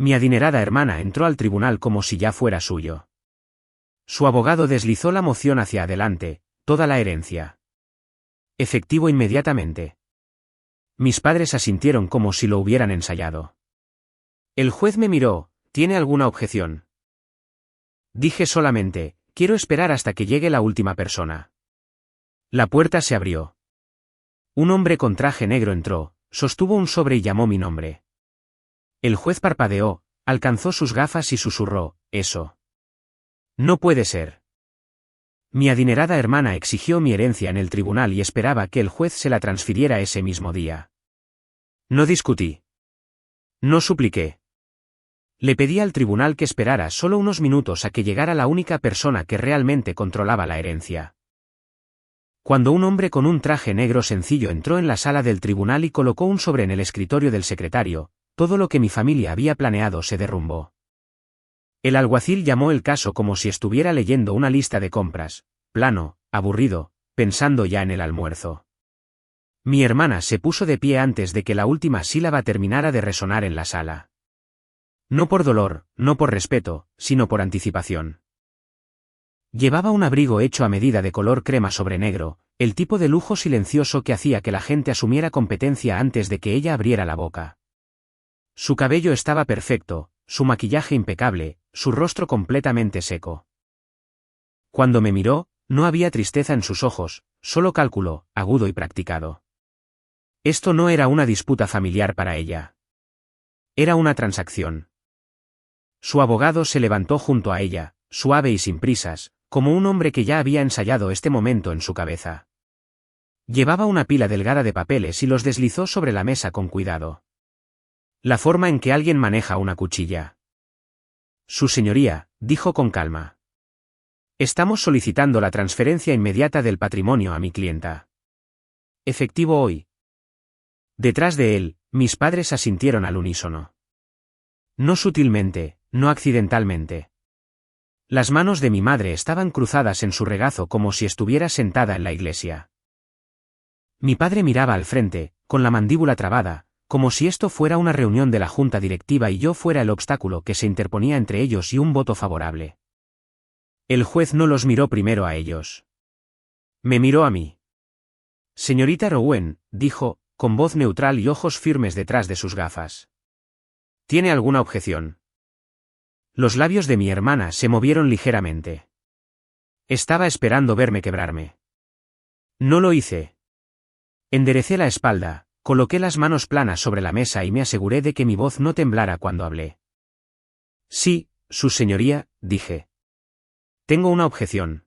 Mi adinerada hermana entró al tribunal como si ya fuera suyo. Su abogado deslizó la moción hacia adelante, toda la herencia. Efectivo inmediatamente. Mis padres asintieron como si lo hubieran ensayado. El juez me miró. ¿Tiene alguna objeción? Dije solamente, quiero esperar hasta que llegue la última persona. La puerta se abrió. Un hombre con traje negro entró, sostuvo un sobre y llamó mi nombre. El juez parpadeó, alcanzó sus gafas y susurró, eso. No puede ser. Mi adinerada hermana exigió mi herencia en el tribunal y esperaba que el juez se la transfiriera ese mismo día. No discutí. No supliqué. Le pedí al tribunal que esperara solo unos minutos a que llegara la única persona que realmente controlaba la herencia. Cuando un hombre con un traje negro sencillo entró en la sala del tribunal y colocó un sobre en el escritorio del secretario, todo lo que mi familia había planeado se derrumbó. El alguacil llamó el caso como si estuviera leyendo una lista de compras, plano, aburrido, pensando ya en el almuerzo. Mi hermana se puso de pie antes de que la última sílaba terminara de resonar en la sala. No por dolor, no por respeto, sino por anticipación. Llevaba un abrigo hecho a medida de color crema sobre negro, el tipo de lujo silencioso que hacía que la gente asumiera competencia antes de que ella abriera la boca. Su cabello estaba perfecto, su maquillaje impecable, su rostro completamente seco. Cuando me miró, no había tristeza en sus ojos, solo cálculo, agudo y practicado. Esto no era una disputa familiar para ella. Era una transacción. Su abogado se levantó junto a ella, suave y sin prisas, como un hombre que ya había ensayado este momento en su cabeza. Llevaba una pila delgada de papeles y los deslizó sobre la mesa con cuidado. La forma en que alguien maneja una cuchilla. Su señoría, dijo con calma. Estamos solicitando la transferencia inmediata del patrimonio a mi clienta. Efectivo hoy. Detrás de él, mis padres asintieron al unísono. No sutilmente, no accidentalmente. Las manos de mi madre estaban cruzadas en su regazo como si estuviera sentada en la iglesia. Mi padre miraba al frente, con la mandíbula trabada, como si esto fuera una reunión de la junta directiva y yo fuera el obstáculo que se interponía entre ellos y un voto favorable. El juez no los miró primero a ellos. Me miró a mí. Señorita Rowen, dijo, con voz neutral y ojos firmes detrás de sus gafas. ¿Tiene alguna objeción? Los labios de mi hermana se movieron ligeramente. Estaba esperando verme quebrarme. No lo hice. Enderecé la espalda, coloqué las manos planas sobre la mesa y me aseguré de que mi voz no temblara cuando hablé. Sí, su señoría, dije. Tengo una objeción.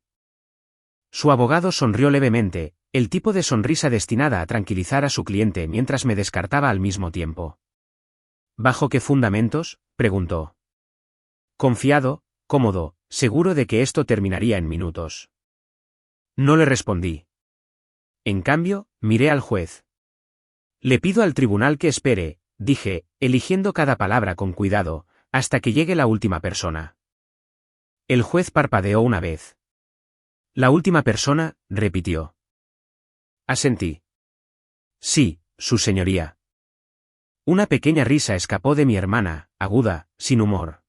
Su abogado sonrió levemente, el tipo de sonrisa destinada a tranquilizar a su cliente mientras me descartaba al mismo tiempo. ¿Bajo qué fundamentos?, preguntó. Confiado, cómodo, seguro de que esto terminaría en minutos. No le respondí. En cambio, miré al juez. Le pido al tribunal que espere, dije, eligiendo cada palabra con cuidado, hasta que llegue la última persona. El juez parpadeó una vez. La última persona, repitió. Asentí. Sí, su señoría. Una pequeña risa escapó de mi hermana, aguda, sin humor.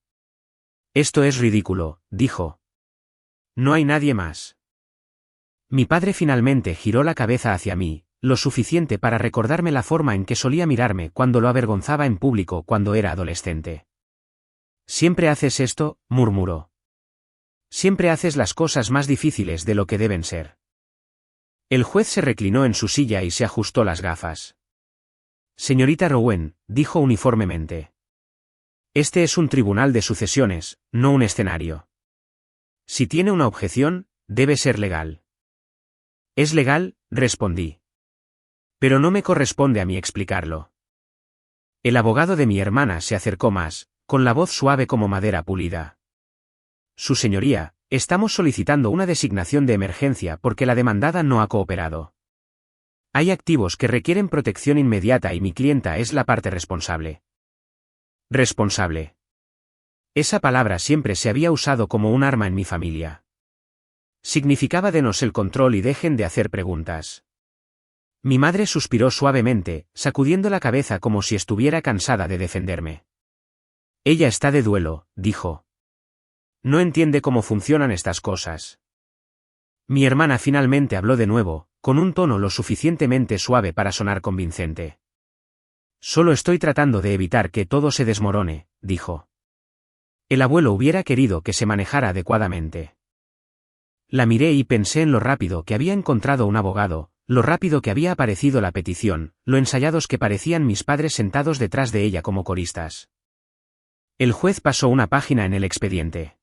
Esto es ridículo, dijo. No hay nadie más. Mi padre finalmente giró la cabeza hacia mí, lo suficiente para recordarme la forma en que solía mirarme cuando lo avergonzaba en público cuando era adolescente. Siempre haces esto, murmuró. Siempre haces las cosas más difíciles de lo que deben ser. El juez se reclinó en su silla y se ajustó las gafas. Señorita Rowen, dijo uniformemente. Este es un tribunal de sucesiones, no un escenario. Si tiene una objeción, debe ser legal. Es legal, respondí. Pero no me corresponde a mí explicarlo. El abogado de mi hermana se acercó más, con la voz suave como madera pulida. Su señoría, estamos solicitando una designación de emergencia porque la demandada no ha cooperado. Hay activos que requieren protección inmediata y mi clienta es la parte responsable. Responsable. Esa palabra siempre se había usado como un arma en mi familia. Significaba denos el control y dejen de hacer preguntas. Mi madre suspiró suavemente, sacudiendo la cabeza como si estuviera cansada de defenderme. Ella está de duelo, dijo. No entiende cómo funcionan estas cosas. Mi hermana finalmente habló de nuevo, con un tono lo suficientemente suave para sonar convincente. Solo estoy tratando de evitar que todo se desmorone, dijo. El abuelo hubiera querido que se manejara adecuadamente. La miré y pensé en lo rápido que había encontrado un abogado, lo rápido que había aparecido la petición, lo ensayados que parecían mis padres sentados detrás de ella como coristas. El juez pasó una página en el expediente.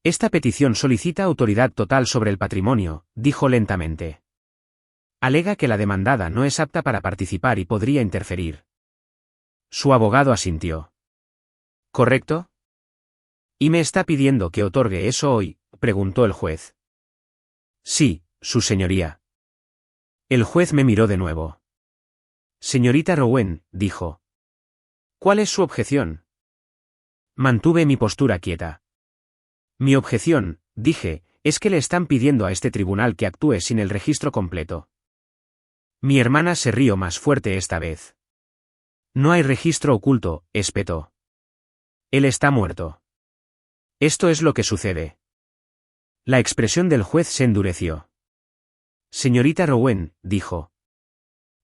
Esta petición solicita autoridad total sobre el patrimonio, dijo lentamente. Alega que la demandada no es apta para participar y podría interferir. Su abogado asintió. ¿Correcto? ¿Y me está pidiendo que otorgue eso hoy?, preguntó el juez. Sí, su señoría. El juez me miró de nuevo. Señorita Rowen, dijo. ¿Cuál es su objeción? Mantuve mi postura quieta. Mi objeción, dije, es que le están pidiendo a este tribunal que actúe sin el registro completo. Mi hermana se rió más fuerte esta vez. No hay registro oculto, espetó. Él está muerto. Esto es lo que sucede. La expresión del juez se endureció. Señorita Rowen, dijo.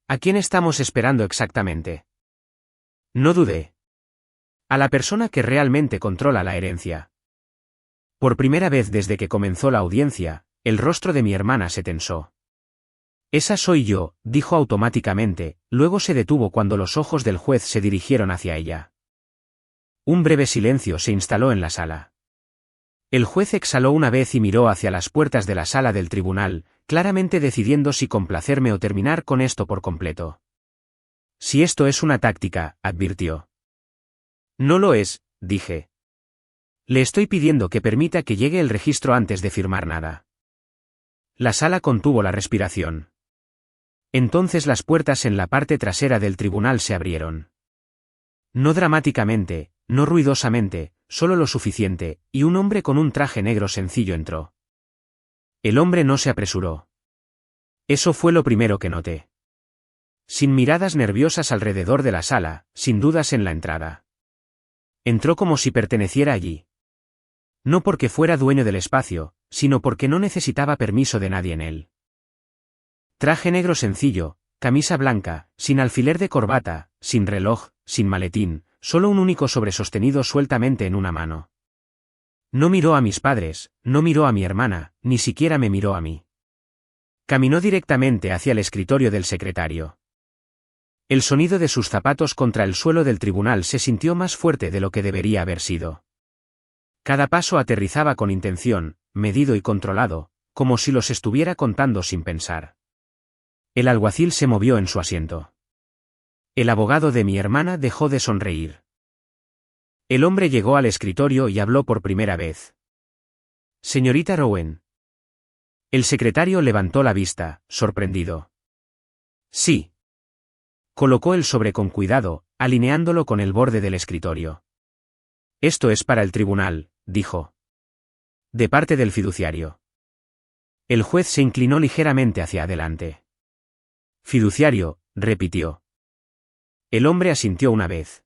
¿A quién estamos esperando exactamente? No dudé. A la persona que realmente controla la herencia. Por primera vez desde que comenzó la audiencia, el rostro de mi hermana se tensó. Esa soy yo, dijo automáticamente, luego se detuvo cuando los ojos del juez se dirigieron hacia ella. Un breve silencio se instaló en la sala. El juez exhaló una vez y miró hacia las puertas de la sala del tribunal, claramente decidiendo si complacerme o terminar con esto por completo. Si esto es una táctica, advirtió. No lo es, dije. Le estoy pidiendo que permita que llegue el registro antes de firmar nada. La sala contuvo la respiración. Entonces las puertas en la parte trasera del tribunal se abrieron. No dramáticamente, no ruidosamente, solo lo suficiente, y un hombre con un traje negro sencillo entró. El hombre no se apresuró. Eso fue lo primero que noté. Sin miradas nerviosas alrededor de la sala, sin dudas en la entrada. Entró como si perteneciera allí. No porque fuera dueño del espacio, sino porque no necesitaba permiso de nadie en él. Traje negro sencillo, camisa blanca, sin alfiler de corbata, sin reloj, sin maletín, solo un único sobre sostenido sueltamente en una mano. No miró a mis padres, no miró a mi hermana, ni siquiera me miró a mí. Caminó directamente hacia el escritorio del secretario. El sonido de sus zapatos contra el suelo del tribunal se sintió más fuerte de lo que debería haber sido. Cada paso aterrizaba con intención, medido y controlado, como si los estuviera contando sin pensar. El alguacil se movió en su asiento. El abogado de mi hermana dejó de sonreír. El hombre llegó al escritorio y habló por primera vez. Señorita Rowen. El secretario levantó la vista, sorprendido. Sí. Colocó el sobre con cuidado, alineándolo con el borde del escritorio. Esto es para el tribunal, dijo. De parte del fiduciario. El juez se inclinó ligeramente hacia adelante. Fiduciario, repitió. El hombre asintió una vez.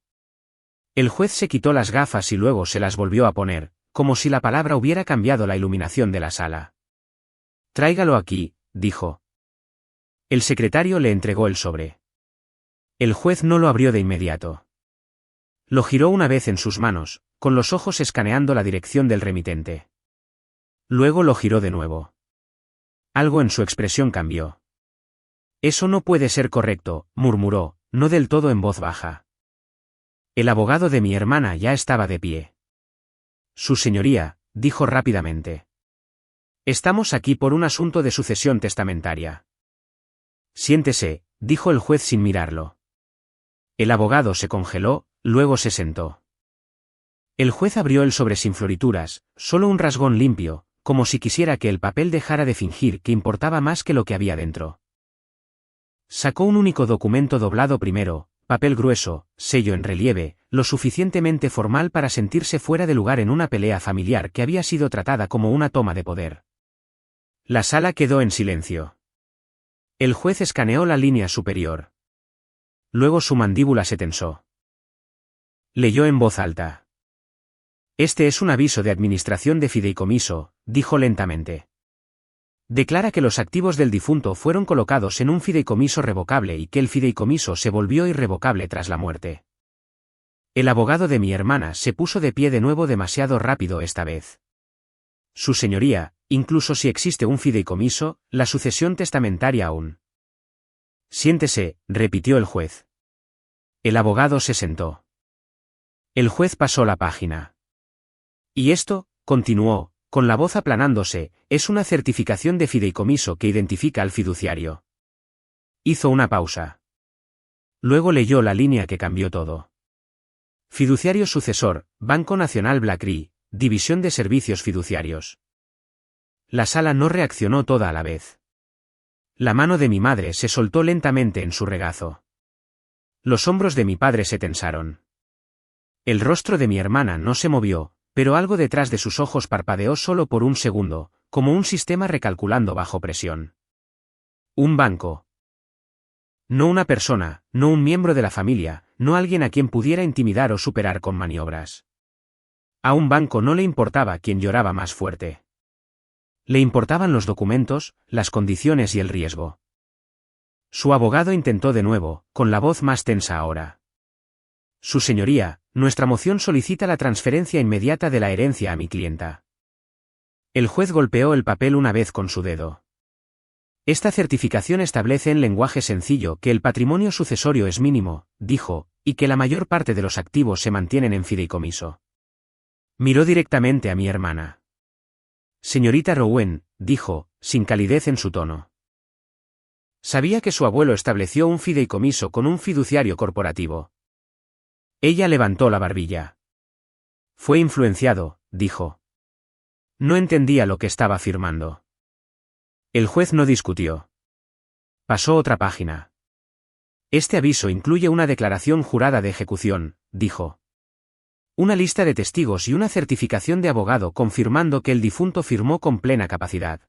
El juez se quitó las gafas y luego se las volvió a poner, como si la palabra hubiera cambiado la iluminación de la sala. Tráigalo aquí, dijo. El secretario le entregó el sobre. El juez no lo abrió de inmediato. Lo giró una vez en sus manos, con los ojos escaneando la dirección del remitente. Luego lo giró de nuevo. Algo en su expresión cambió. Eso no puede ser correcto, murmuró, no del todo en voz baja. El abogado de mi hermana ya estaba de pie. Su señoría, dijo rápidamente. Estamos aquí por un asunto de sucesión testamentaria. Siéntese, dijo el juez sin mirarlo. El abogado se congeló, luego se sentó. El juez abrió el sobre sin florituras, solo un rasgón limpio, como si quisiera que el papel dejara de fingir que importaba más que lo que había dentro. Sacó un único documento doblado primero, papel grueso, sello en relieve, lo suficientemente formal para sentirse fuera de lugar en una pelea familiar que había sido tratada como una toma de poder. La sala quedó en silencio. El juez escaneó la línea superior. Luego su mandíbula se tensó. Leyó en voz alta. Este es un aviso de administración de fideicomiso, dijo lentamente. Declara que los activos del difunto fueron colocados en un fideicomiso revocable y que el fideicomiso se volvió irrevocable tras la muerte. El abogado de mi hermana se puso de pie de nuevo demasiado rápido esta vez. Su señoría, incluso si existe un fideicomiso, la sucesión testamentaria aún. Siéntese, repitió el juez. El abogado se sentó. El juez pasó la página. Y esto, continuó, con la voz aplanándose, es una certificación de fideicomiso que identifica al fiduciario. Hizo una pausa. Luego leyó la línea que cambió todo. Fiduciario sucesor, Banco Nacional Blackree, División de Servicios Fiduciarios. La sala no reaccionó toda a la vez. La mano de mi madre se soltó lentamente en su regazo. Los hombros de mi padre se tensaron. El rostro de mi hermana no se movió, pero algo detrás de sus ojos parpadeó solo por un segundo, como un sistema recalculando bajo presión. Un banco. No una persona, no un miembro de la familia, no alguien a quien pudiera intimidar o superar con maniobras. A un banco no le importaba quién lloraba más fuerte. Le importaban los documentos, las condiciones y el riesgo. Su abogado intentó de nuevo, con la voz más tensa ahora. Su señoría, nuestra moción solicita la transferencia inmediata de la herencia a mi clienta. El juez golpeó el papel una vez con su dedo. Esta certificación establece en lenguaje sencillo que el patrimonio sucesorio es mínimo, dijo, y que la mayor parte de los activos se mantienen en fideicomiso. Miró directamente a mi hermana. Señorita Rowen, dijo, sin calidez en su tono. Sabía que su abuelo estableció un fideicomiso con un fiduciario corporativo. Ella levantó la barbilla. Fue influenciado, dijo. No entendía lo que estaba afirmando. El juez no discutió. Pasó otra página. Este aviso incluye una declaración jurada de ejecución, dijo. Una lista de testigos y una certificación de abogado confirmando que el difunto firmó con plena capacidad.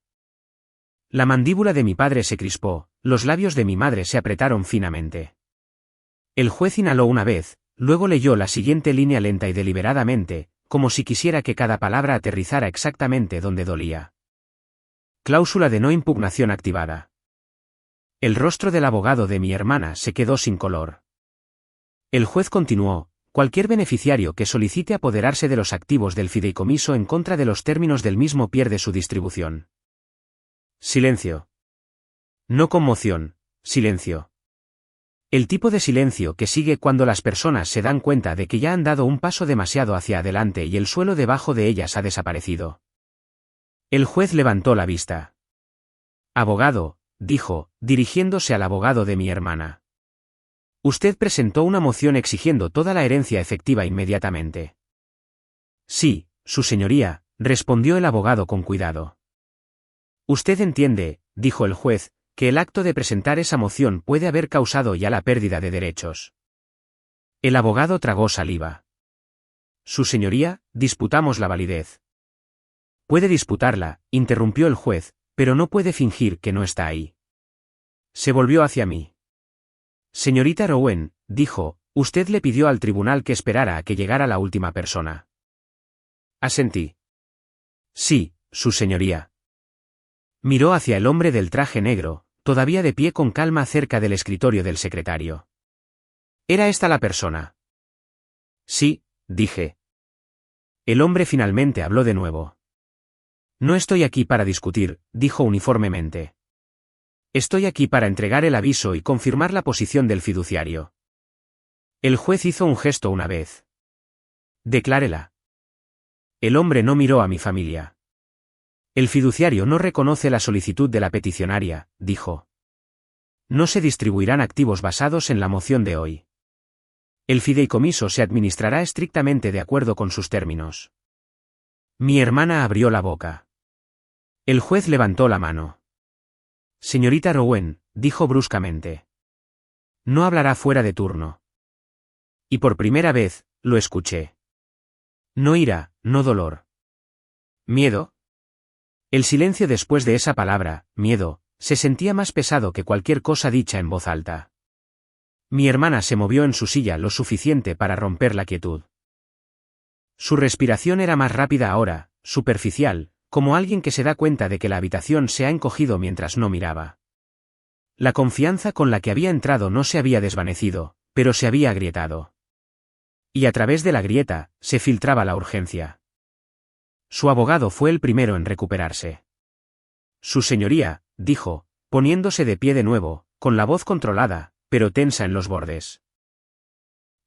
La mandíbula de mi padre se crispó, los labios de mi madre se apretaron finamente. El juez inhaló una vez, luego leyó la siguiente línea lenta y deliberadamente, como si quisiera que cada palabra aterrizara exactamente donde dolía. Cláusula de no impugnación activada. El rostro del abogado de mi hermana se quedó sin color. El juez continuó, cualquier beneficiario que solicite apoderarse de los activos del fideicomiso en contra de los términos del mismo pierde su distribución. Silencio. No conmoción, silencio. El tipo de silencio que sigue cuando las personas se dan cuenta de que ya han dado un paso demasiado hacia adelante y el suelo debajo de ellas ha desaparecido. El juez levantó la vista. Abogado, dijo, dirigiéndose al abogado de mi hermana. Usted presentó una moción exigiendo toda la herencia efectiva inmediatamente. Sí, su señoría, respondió el abogado con cuidado. Usted entiende, dijo el juez, que el acto de presentar esa moción puede haber causado ya la pérdida de derechos. El abogado tragó saliva. Su señoría, disputamos la validez. Puede disputarla, interrumpió el juez, pero no puede fingir que no está ahí. Se volvió hacia mí. Señorita Rowen, dijo, usted le pidió al tribunal que esperara a que llegara la última persona. Asentí. Sí, su señoría. Miró hacia el hombre del traje negro, todavía de pie con calma cerca del escritorio del secretario. ¿Era esta la persona? Sí, dije. El hombre finalmente habló de nuevo. No estoy aquí para discutir, dijo uniformemente. Estoy aquí para entregar el aviso y confirmar la posición del fiduciario. El juez hizo un gesto una vez. Declárela. El hombre no miró a mi familia. El fiduciario no reconoce la solicitud de la peticionaria, dijo. No se distribuirán activos basados en la moción de hoy. El fideicomiso se administrará estrictamente de acuerdo con sus términos. Mi hermana abrió la boca. El juez levantó la mano. Señorita Rowen, dijo bruscamente. No hablará fuera de turno. Y por primera vez, lo escuché. No ira, no dolor. ¿Miedo? El silencio después de esa palabra, miedo, se sentía más pesado que cualquier cosa dicha en voz alta. Mi hermana se movió en su silla lo suficiente para romper la quietud. Su respiración era más rápida ahora, superficial, como alguien que se da cuenta de que la habitación se ha encogido mientras no miraba. La confianza con la que había entrado no se había desvanecido, pero se había agrietado. Y a través de la grieta, se filtraba la urgencia. Su abogado fue el primero en recuperarse. Su señoría, dijo, poniéndose de pie de nuevo, con la voz controlada, pero tensa en los bordes.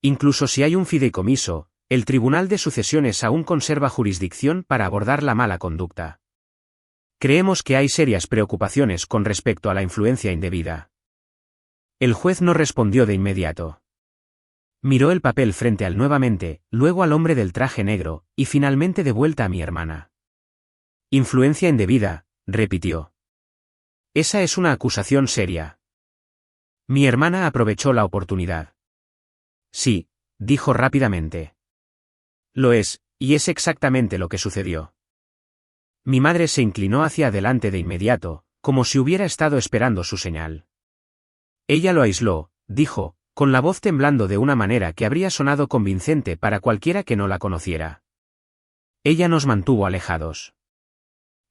Incluso si hay un fideicomiso, el Tribunal de Sucesiones aún conserva jurisdicción para abordar la mala conducta. Creemos que hay serias preocupaciones con respecto a la influencia indebida. El juez no respondió de inmediato. Miró el papel frente al nuevamente, luego al hombre del traje negro, y finalmente de vuelta a mi hermana. Influencia indebida, repitió. Esa es una acusación seria. Mi hermana aprovechó la oportunidad. Sí, dijo rápidamente. Lo es, y es exactamente lo que sucedió. Mi madre se inclinó hacia adelante de inmediato, como si hubiera estado esperando su señal. Ella lo aisló, dijo, con la voz temblando de una manera que habría sonado convincente para cualquiera que no la conociera. Ella nos mantuvo alejados.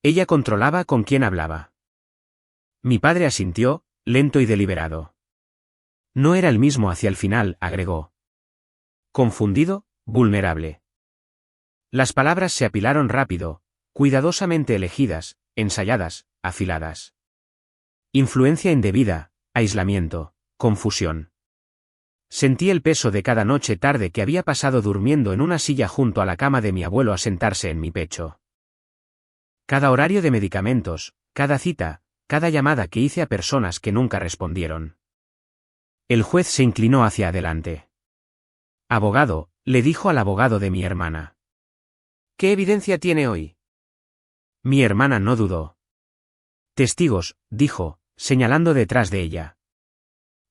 Ella controlaba con quién hablaba. Mi padre asintió, lento y deliberado. No era el mismo hacia el final, agregó. Confundido, vulnerable. Las palabras se apilaron rápido, cuidadosamente elegidas, ensayadas, afiladas. Influencia indebida, aislamiento, confusión. Sentí el peso de cada noche tarde que había pasado durmiendo en una silla junto a la cama de mi abuelo a sentarse en mi pecho. Cada horario de medicamentos, cada cita, cada llamada que hice a personas que nunca respondieron. El juez se inclinó hacia adelante. Abogado, le dijo al abogado de mi hermana. ¿Qué evidencia tiene hoy? Mi hermana no dudó. Testigos, dijo, señalando detrás de ella.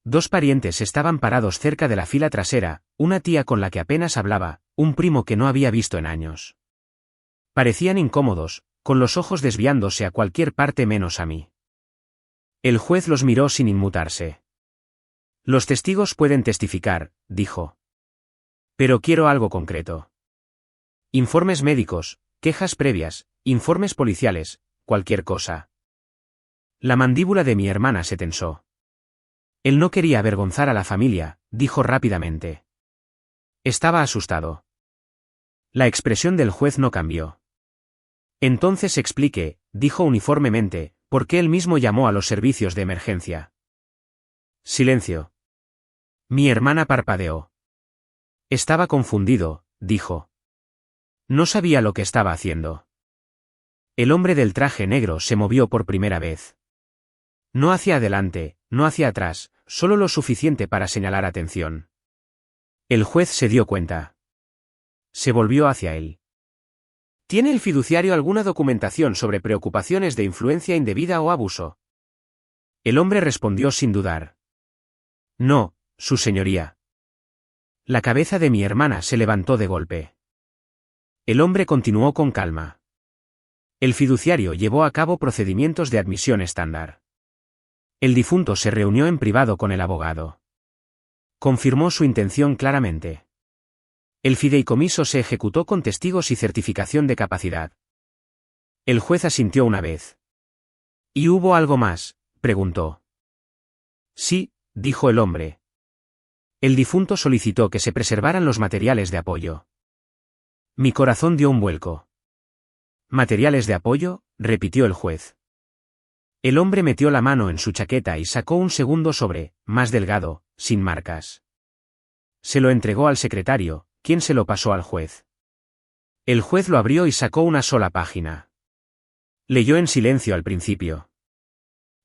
2 parientes estaban parados cerca de la fila trasera, una tía con la que apenas hablaba, un primo que no había visto en años. Parecían incómodos, con los ojos desviándose a cualquier parte menos a mí. El juez los miró sin inmutarse. Los testigos pueden testificar, dijo. Pero quiero algo concreto. Informes médicos, quejas previas, informes policiales, cualquier cosa. La mandíbula de mi hermana se tensó. Él no quería avergonzar a la familia, dijo rápidamente. Estaba asustado. La expresión del juez no cambió. Entonces explique, dijo uniformemente, por qué él mismo llamó a los servicios de emergencia. Silencio. Mi hermana parpadeó. Estaba confundido, dijo. No sabía lo que estaba haciendo. El hombre del traje negro se movió por primera vez. No hacia adelante, no hacia atrás, solo lo suficiente para señalar atención. El juez se dio cuenta. Se volvió hacia él. ¿Tiene el fiduciario alguna documentación sobre preocupaciones de influencia indebida o abuso? El hombre respondió sin dudar. No, su señoría. La cabeza de mi hermana se levantó de golpe. El hombre continuó con calma. El fiduciario llevó a cabo procedimientos de admisión estándar. El difunto se reunió en privado con el abogado. Confirmó su intención claramente. El fideicomiso se ejecutó con testigos y certificación de capacidad. El juez asintió una vez. ¿Y hubo algo más?, preguntó. Sí, dijo el hombre. El difunto solicitó que se preservaran los materiales de apoyo. Mi corazón dio un vuelco. ¿Materiales de apoyo?, repitió el juez. El hombre metió la mano en su chaqueta y sacó un segundo sobre, más delgado, sin marcas. Se lo entregó al secretario, quien se lo pasó al juez. El juez lo abrió y sacó una sola página. Leyó en silencio al principio.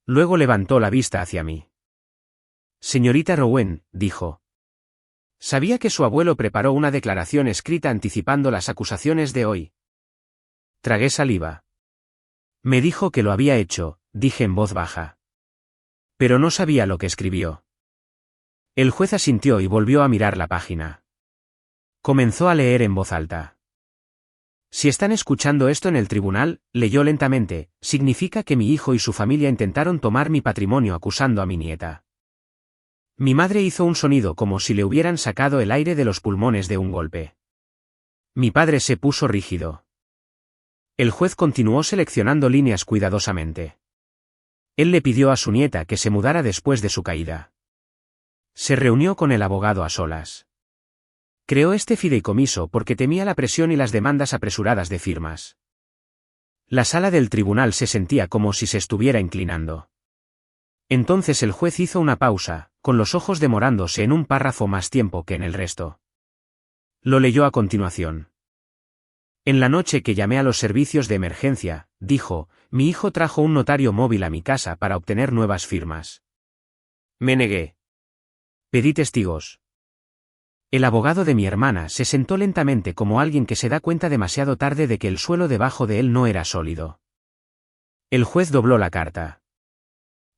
Luego levantó la vista hacia mí. Señorita Rowen, dijo. ¿Sabía que su abuelo preparó una declaración escrita anticipando las acusaciones de hoy? Tragué saliva. Me dijo que lo había hecho, dije en voz baja. Pero no sabía lo que escribió. El juez asintió y volvió a mirar la página. Comenzó a leer en voz alta. Si están escuchando esto en el tribunal, leyó lentamente, significa que mi hijo y su familia intentaron tomar mi patrimonio acusando a mi nieta. Mi madre hizo un sonido como si le hubieran sacado el aire de los pulmones de un golpe. Mi padre se puso rígido. El juez continuó seleccionando líneas cuidadosamente. Él le pidió a su nieta que se mudara después de su caída. Se reunió con el abogado a solas. Creó este fideicomiso porque temía la presión y las demandas apresuradas de firmas. La sala del tribunal se sentía como si se estuviera inclinando. Entonces el juez hizo una pausa, con los ojos demorándose en un párrafo más tiempo que en el resto. Lo leyó a continuación. En la noche que llamé a los servicios de emergencia, dijo, mi hijo trajo un notario móvil a mi casa para obtener nuevas firmas. Me negué. Pedí testigos. El abogado de mi hermana se sentó lentamente como alguien que se da cuenta demasiado tarde de que el suelo debajo de él no era sólido. El juez dobló la carta.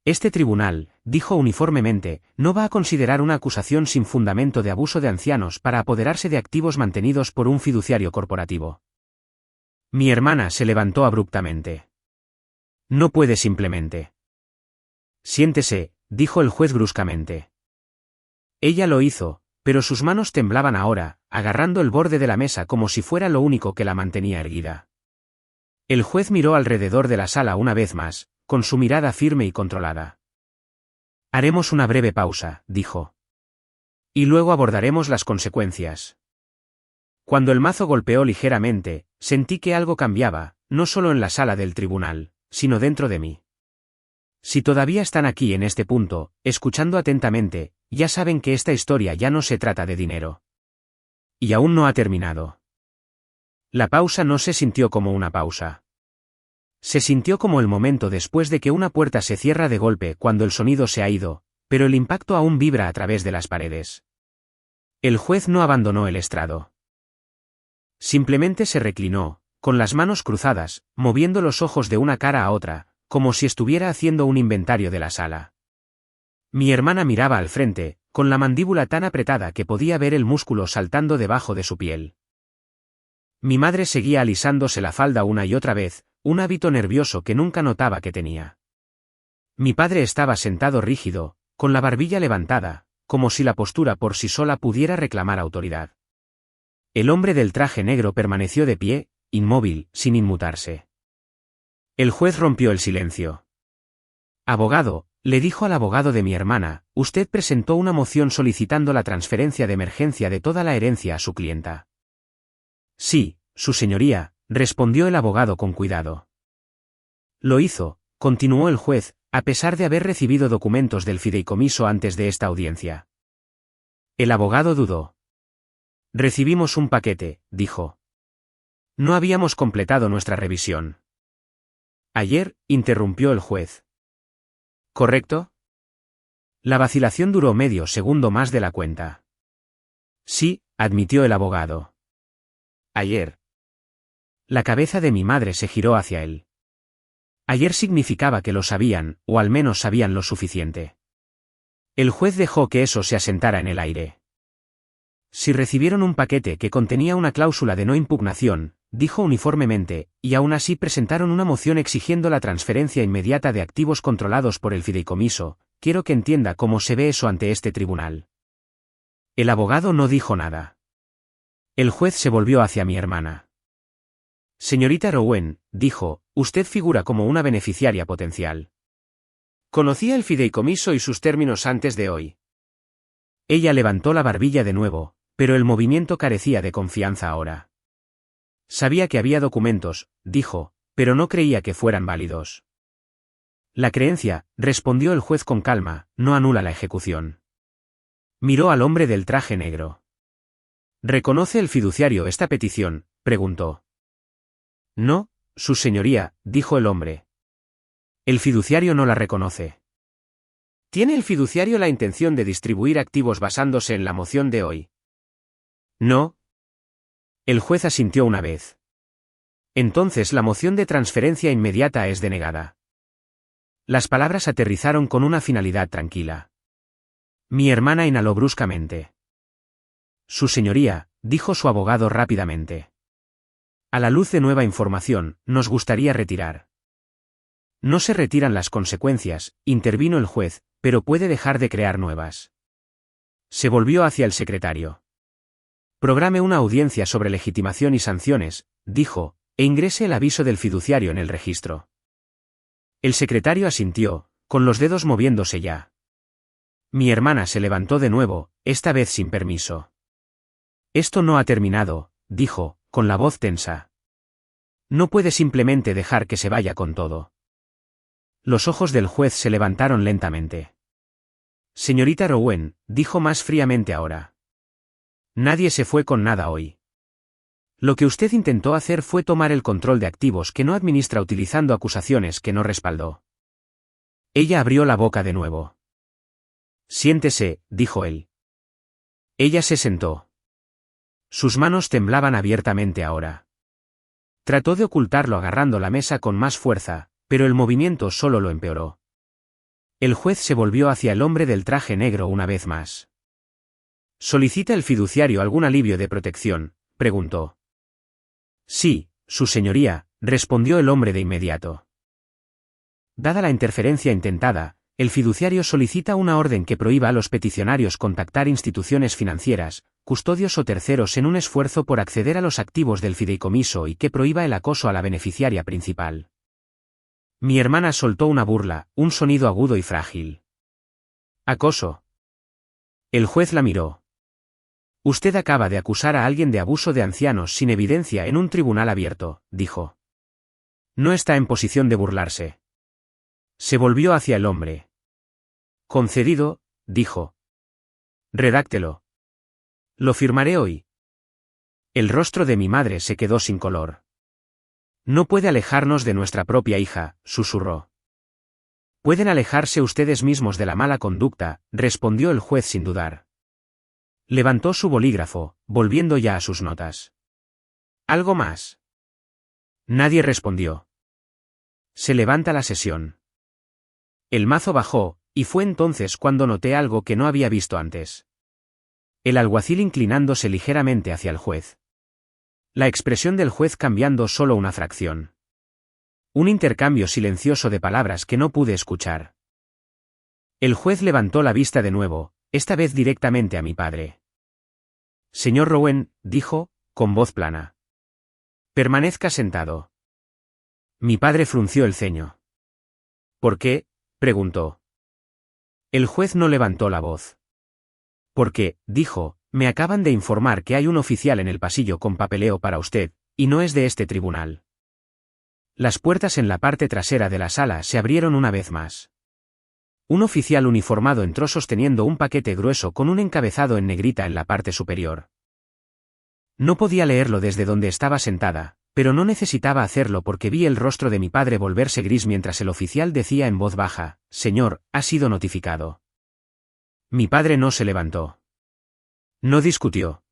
Este tribunal, dijo uniformemente, no va a considerar una acusación sin fundamento de abuso de ancianos para apoderarse de activos mantenidos por un fiduciario corporativo. Mi hermana se levantó abruptamente. No puede simplemente. Siéntese, dijo el juez bruscamente. Ella lo hizo, pero sus manos temblaban ahora, agarrando el borde de la mesa como si fuera lo único que la mantenía erguida. El juez miró alrededor de la sala una vez más, con su mirada firme y controlada. Haremos una breve pausa, dijo. Y luego abordaremos las consecuencias. Cuando el mazo golpeó ligeramente, sentí que algo cambiaba, no solo en la sala del tribunal, sino dentro de mí. Si todavía están aquí en este punto, escuchando atentamente, ya saben que esta historia ya no se trata de dinero. Y aún no ha terminado. La pausa no se sintió como una pausa. Se sintió como el momento después de que una puerta se cierra de golpe cuando el sonido se ha ido, pero el impacto aún vibra a través de las paredes. El juez no abandonó el estrado. Simplemente se reclinó, con las manos cruzadas, moviendo los ojos de una cara a otra, como si estuviera haciendo un inventario de la sala. Mi hermana miraba al frente, con la mandíbula tan apretada que podía ver el músculo saltando debajo de su piel. Mi madre seguía alisándose la falda una y otra vez, un hábito nervioso que nunca notaba que tenía. Mi padre estaba sentado rígido, con la barbilla levantada, como si la postura por sí sola pudiera reclamar autoridad. El hombre del traje negro permaneció de pie, inmóvil, sin inmutarse. El juez rompió el silencio. Abogado, le dijo al abogado de mi hermana, usted presentó una moción solicitando la transferencia de emergencia de toda la herencia a su clienta. Sí, su señoría, respondió el abogado con cuidado. Lo hizo, continuó el juez, a pesar de haber recibido documentos del fideicomiso antes de esta audiencia. El abogado dudó. Recibimos un paquete, dijo. No habíamos completado nuestra revisión. Ayer, interrumpió el juez. ¿Correcto? La vacilación duró medio segundo más de la cuenta. Sí, admitió el abogado. Ayer. La cabeza de mi madre se giró hacia él. Ayer significaba que lo sabían, o al menos sabían lo suficiente. El juez dejó que eso se asentara en el aire. Si recibieron un paquete que contenía una cláusula de no impugnación, dijo uniformemente, y aún así presentaron una moción exigiendo la transferencia inmediata de activos controlados por el fideicomiso, quiero que entienda cómo se ve eso ante este tribunal. El abogado no dijo nada. El juez se volvió hacia mi hermana. Señorita Rowen, dijo, usted figura como una beneficiaria potencial. Conocía el fideicomiso y sus términos antes de hoy. Ella levantó la barbilla de nuevo, pero el movimiento carecía de confianza ahora. Sabía que había documentos, dijo, pero no creía que fueran válidos. La creencia, respondió el juez con calma, no anula la ejecución. Miró al hombre del traje negro. ¿Reconoce el fiduciario esta petición?, preguntó. No, su señoría, dijo el hombre. El fiduciario no la reconoce. ¿Tiene el fiduciario la intención de distribuir activos basándose en la moción de hoy? No. El juez asintió una vez. Entonces la moción de transferencia inmediata es denegada. Las palabras aterrizaron con una finalidad tranquila. Mi hermana inhaló bruscamente. Su señoría, dijo su abogado rápidamente. A la luz de nueva información, nos gustaría retirar. No se retiran las consecuencias, intervino el juez, pero puede dejar de crear nuevas. Se volvió hacia el secretario. Programe una audiencia sobre legitimación y sanciones, dijo, e ingrese el aviso del fiduciario en el registro. El secretario asintió, con los dedos moviéndose ya. Mi hermana se levantó de nuevo, esta vez sin permiso. Esto no ha terminado, dijo, con la voz tensa. No puede simplemente dejar que se vaya con todo. Los ojos del juez se levantaron lentamente. Señorita Rowen, dijo más fríamente ahora. Nadie se fue con nada hoy. Lo que usted intentó hacer fue tomar el control de activos que no administra utilizando acusaciones que no respaldó. Ella abrió la boca de nuevo. Siéntese, dijo él. Ella se sentó. Sus manos temblaban abiertamente ahora. Trató de ocultarlo agarrando la mesa con más fuerza, pero el movimiento solo lo empeoró. El juez se volvió hacia el hombre del traje negro una vez más. ¿Solicita el fiduciario algún alivio de protección?, preguntó. Sí, su señoría, respondió el hombre de inmediato. Dada la interferencia intentada, el fiduciario solicita una orden que prohíba a los peticionarios contactar instituciones financieras, custodios o terceros en un esfuerzo por acceder a los activos del fideicomiso y que prohíba el acoso a la beneficiaria principal. Mi hermana soltó una burla, un sonido agudo y frágil. ¿Acoso? El juez la miró. Usted acaba de acusar a alguien de abuso de ancianos sin evidencia en un tribunal abierto, dijo. No está en posición de burlarse. Se volvió hacia el hombre. Concedido, dijo. Redáctelo. Lo firmaré hoy. El rostro de mi madre se quedó sin color. No puede alejarnos de nuestra propia hija, susurró. Pueden alejarse ustedes mismos de la mala conducta, respondió el juez sin dudar. Levantó su bolígrafo, volviendo ya a sus notas. ¿Algo más? Nadie respondió. Se levanta la sesión. El mazo bajó, y fue entonces cuando noté algo que no había visto antes. El alguacil inclinándose ligeramente hacia el juez. La expresión del juez cambiando solo una fracción. Un intercambio silencioso de palabras que no pude escuchar. El juez levantó la vista de nuevo, esta vez directamente a mi padre. Señor Rowen, dijo, con voz plana. Permanezca sentado. Mi padre frunció el ceño. ¿Por qué?, preguntó. El juez no levantó la voz. Porque, dijo, me acaban de informar que hay un oficial en el pasillo con papeleo para usted, y no es de este tribunal. Las puertas en la parte trasera de la sala se abrieron una vez más. Un oficial uniformado entró sosteniendo un paquete grueso con un encabezado en negrita en la parte superior. No podía leerlo desde donde estaba sentada, pero no necesitaba hacerlo porque vi el rostro de mi padre volverse gris mientras el oficial decía en voz baja, «Señor, ha sido notificado». Mi padre no se levantó. No discutió.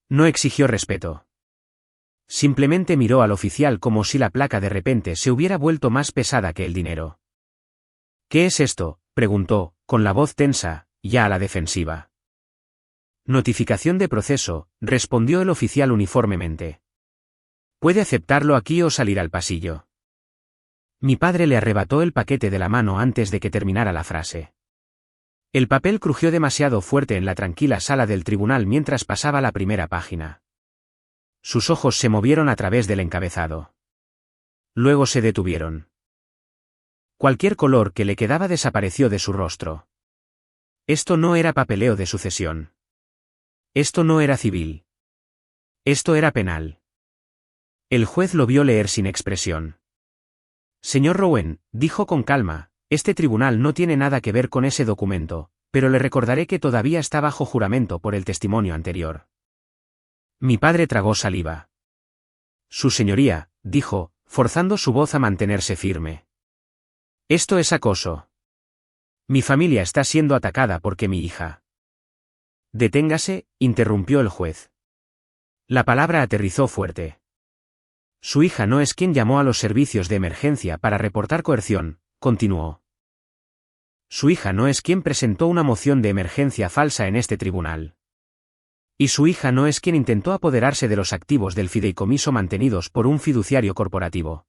No exigió respeto. Simplemente miró al oficial como si la placa de repente se hubiera vuelto más pesada que el dinero. «¿Qué es esto?», preguntó, con la voz tensa, ya a la defensiva. «Notificación de proceso», respondió el oficial uniformemente. «Puede aceptarlo aquí o salir al pasillo». Mi padre le arrebató el paquete de la mano antes de que terminara la frase. El papel crujió demasiado fuerte en la tranquila sala del tribunal mientras pasaba la primera página. Sus ojos se movieron a través del encabezado. Luego se detuvieron. Cualquier color que le quedaba desapareció de su rostro. Esto no era papeleo de sucesión. Esto no era civil. Esto era penal. El juez lo vio leer sin expresión. Señor Rowen, dijo con calma, este tribunal no tiene nada que ver con ese documento, pero le recordaré que todavía está bajo juramento por el testimonio anterior. Mi padre tragó saliva. Su señoría, dijo, forzando su voz a mantenerse firme. Esto es acoso. Mi familia está siendo atacada porque mi hija. Deténgase, interrumpió el juez. La palabra aterrizó fuerte. Su hija no es quien llamó a los servicios de emergencia para reportar coerción, continuó. Su hija no es quien presentó una moción de emergencia falsa en este tribunal. Y su hija no es quien intentó apoderarse de los activos del fideicomiso mantenidos por un fiduciario corporativo.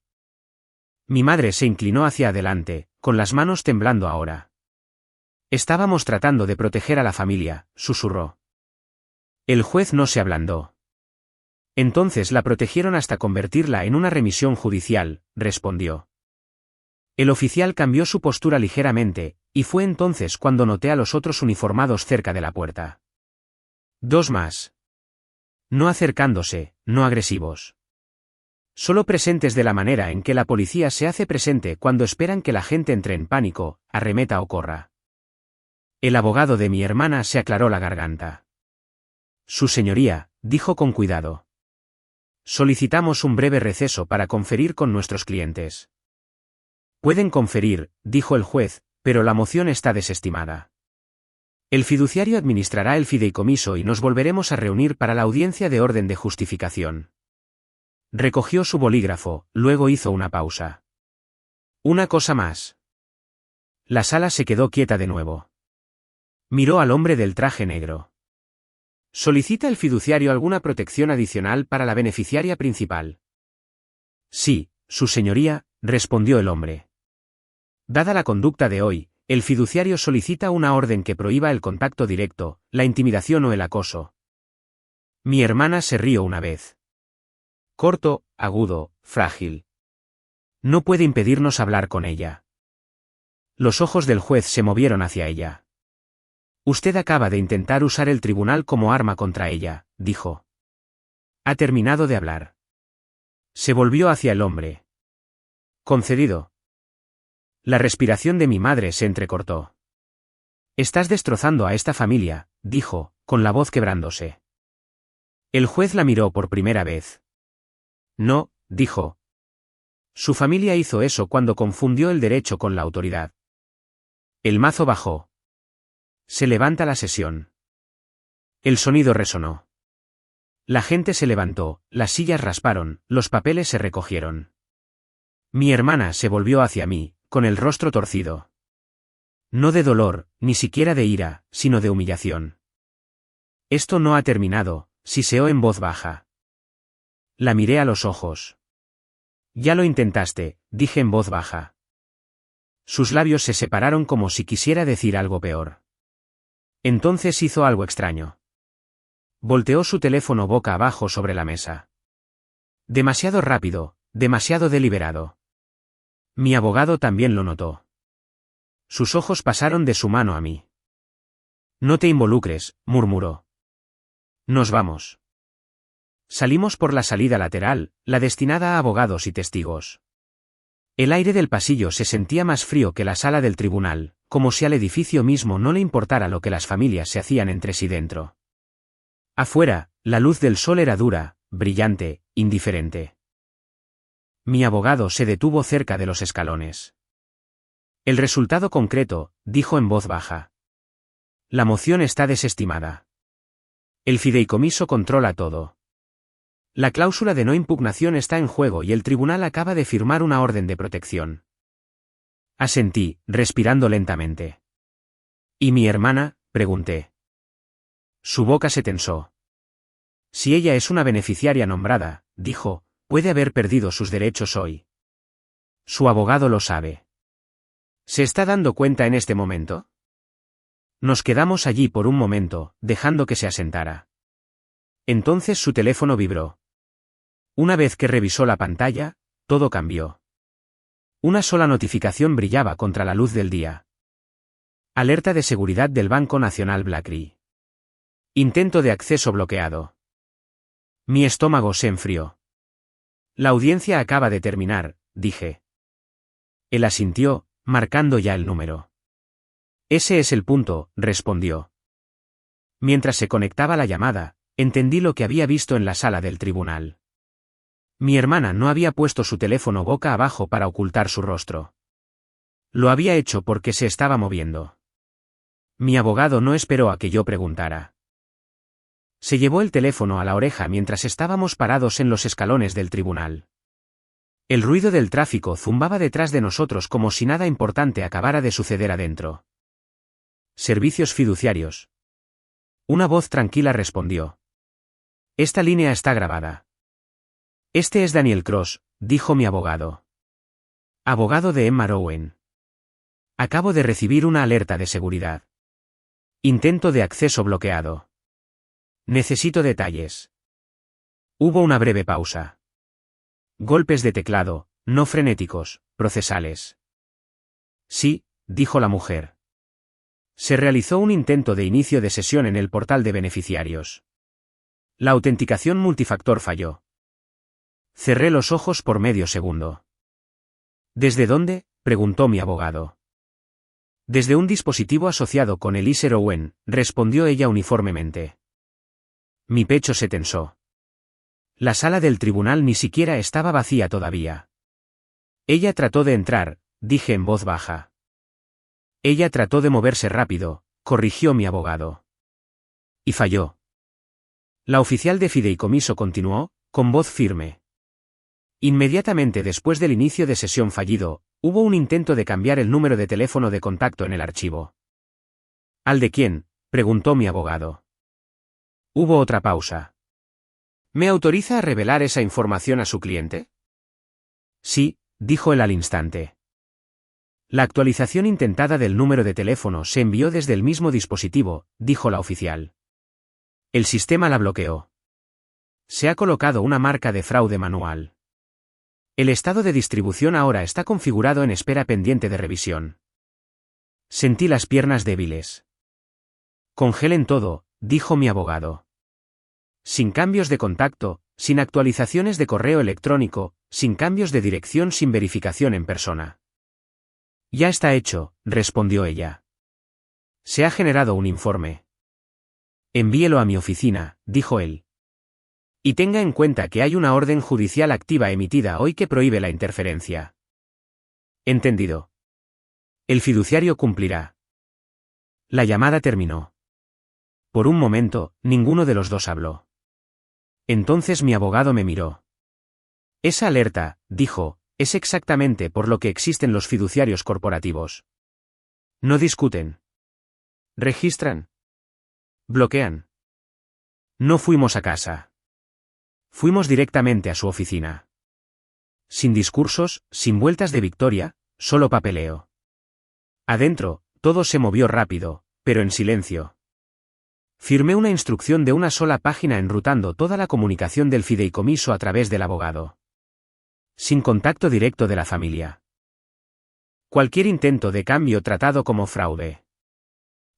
Mi madre se inclinó hacia adelante, con las manos temblando ahora. Estábamos tratando de proteger a la familia, susurró. El juez no se ablandó. Entonces la protegieron hasta convertirla en una remisión judicial, respondió. El oficial cambió su postura ligeramente, y fue entonces cuando noté a los otros uniformados cerca de la puerta. Dos más. No acercándose, no agresivos. Solo presentes de la manera en que la policía se hace presente cuando esperan que la gente entre en pánico, arremeta o corra. El abogado de mi hermana se aclaró la garganta. Su señoría, dijo con cuidado. Solicitamos un breve receso para conferir con nuestros clientes. Pueden conferir, dijo el juez, pero la moción está desestimada. El fiduciario administrará el fideicomiso y nos volveremos a reunir para la audiencia de orden de justificación. Recogió su bolígrafo, luego hizo una pausa. Una cosa más. La sala se quedó quieta de nuevo. Miró al hombre del traje negro. ¿Solicita el fiduciario alguna protección adicional para la beneficiaria principal? Sí, su señoría, respondió el hombre. Dada la conducta de hoy, el fiduciario solicita una orden que prohíba el contacto directo, la intimidación o el acoso. Mi hermana se rió una vez. Corto, agudo, frágil. No puede impedirnos hablar con ella. Los ojos del juez se movieron hacia ella. Usted acaba de intentar usar el tribunal como arma contra ella, dijo. Ha terminado de hablar. Se volvió hacia el hombre. Concedido. La respiración de mi madre se entrecortó. Estás destrozando a esta familia, dijo, con la voz quebrándose. El juez la miró por primera vez. No, dijo. Su familia hizo eso cuando confundió el derecho con la autoridad. El mazo bajó. Se levanta la sesión. El sonido resonó. La gente se levantó, las sillas rasparon, los papeles se recogieron. Mi hermana se volvió hacia mí, con el rostro torcido. No de dolor, ni siquiera de ira, sino de humillación. Esto no ha terminado, siseó en voz baja. La miré a los ojos. Ya lo intentaste, dije en voz baja. Sus labios se separaron como si quisiera decir algo peor. Entonces hizo algo extraño. Volteó su teléfono boca abajo sobre la mesa. Demasiado rápido, demasiado deliberado. Mi abogado también lo notó. Sus ojos pasaron de su mano a mí. No te involucres, murmuró. Nos vamos. Salimos por la salida lateral, la destinada a abogados y testigos. El aire del pasillo se sentía más frío que la sala del tribunal, como si al edificio mismo no le importara lo que las familias se hacían entre sí dentro. Afuera, la luz del sol era dura, brillante, indiferente. Mi abogado se detuvo cerca de los escalones. El resultado concreto, dijo en voz baja. La moción está desestimada. El fideicomiso controla todo. La cláusula de no impugnación está en juego y el tribunal acaba de firmar una orden de protección. Asentí, respirando lentamente. ¿Y mi hermana?, pregunté. Su boca se tensó. Si ella es una beneficiaria nombrada, dijo, puede haber perdido sus derechos hoy. Su abogado lo sabe. ¿Se está dando cuenta en este momento? Nos quedamos allí por un momento, dejando que se asentara. Entonces su teléfono vibró. Una vez que revisó la pantalla, todo cambió. Una sola notificación brillaba contra la luz del día. Alerta de seguridad del Banco Nacional BlackRock. Intento de acceso bloqueado. Mi estómago se enfrió. La audiencia acaba de terminar, dije. Él asintió, marcando ya el número. Ese es el punto, respondió. Mientras se conectaba la llamada, entendí lo que había visto en la sala del tribunal. Mi hermana no había puesto su teléfono boca abajo para ocultar su rostro. Lo había hecho porque se estaba moviendo. Mi abogado no esperó a que yo preguntara. Se llevó el teléfono a la oreja mientras estábamos parados en los escalones del tribunal. El ruido del tráfico zumbaba detrás de nosotros como si nada importante acabara de suceder adentro. Servicios fiduciarios. Una voz tranquila respondió. Esta línea está grabada. Este es Daniel Cross, dijo mi abogado. Abogado de Emma Rowan. Acabo de recibir una alerta de seguridad. Intento de acceso bloqueado. Necesito detalles. Hubo una breve pausa. Golpes de teclado, no frenéticos, procesales. Sí, dijo la mujer. Se realizó un intento de inicio de sesión en el portal de beneficiarios. La autenticación multifactor falló. Cerré los ojos por medio segundo. ¿Desde dónde?, preguntó mi abogado. Desde un dispositivo asociado con Elise Owen, respondió ella uniformemente. Mi pecho se tensó. La sala del tribunal ni siquiera estaba vacía todavía. Ella trató de entrar, dije en voz baja. Ella trató de moverse rápido, corrigió mi abogado. Y falló. La oficial de fideicomiso continuó, con voz firme. Inmediatamente después del inicio de sesión fallido, hubo un intento de cambiar el número de teléfono de contacto en el archivo. ¿Al de quién?, preguntó mi abogado. Hubo otra pausa. ¿Me autoriza a revelar esa información a su cliente? Sí, dijo él al instante. La actualización intentada del número de teléfono se envió desde el mismo dispositivo, dijo la oficial. El sistema la bloqueó. Se ha colocado una marca de fraude manual. El estado de distribución ahora está configurado en espera pendiente de revisión. Sentí las piernas débiles. Congelen todo, dijo mi abogado. Sin cambios de contacto, sin actualizaciones de correo electrónico, sin cambios de dirección, sin verificación en persona. Ya está hecho, respondió ella. Se ha generado un informe. Envíelo a mi oficina, dijo él. Y tenga en cuenta que hay una orden judicial activa emitida hoy que prohíbe la interferencia. Entendido. El fiduciario cumplirá. La llamada terminó. Por un momento, ninguno de los dos habló. Entonces mi abogado me miró. Esa alerta, dijo, es exactamente por lo que existen los fiduciarios corporativos. No discuten. Registran. Bloquean. No fuimos a casa. Fuimos directamente a su oficina. Sin discursos, sin vueltas de victoria, solo papeleo. Adentro, todo se movió rápido, pero en silencio. Firmé una instrucción de una sola página enrutando toda la comunicación del fideicomiso a través del abogado. Sin contacto directo de la familia. Cualquier intento de cambio tratado como fraude.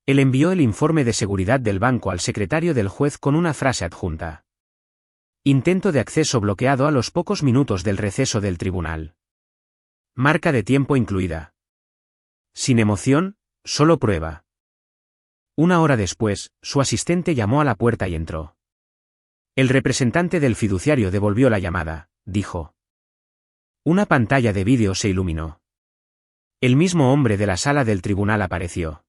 Él envió el informe de seguridad del banco al secretario del juez con una frase adjunta. Intento de acceso bloqueado a los pocos minutos del receso del tribunal. Marca de tiempo incluida. Sin emoción, solo prueba. Una hora después, su asistente llamó a la puerta y entró. El representante del fiduciario devolvió la llamada, dijo. Una pantalla de vídeo se iluminó. El mismo hombre de la sala del tribunal apareció.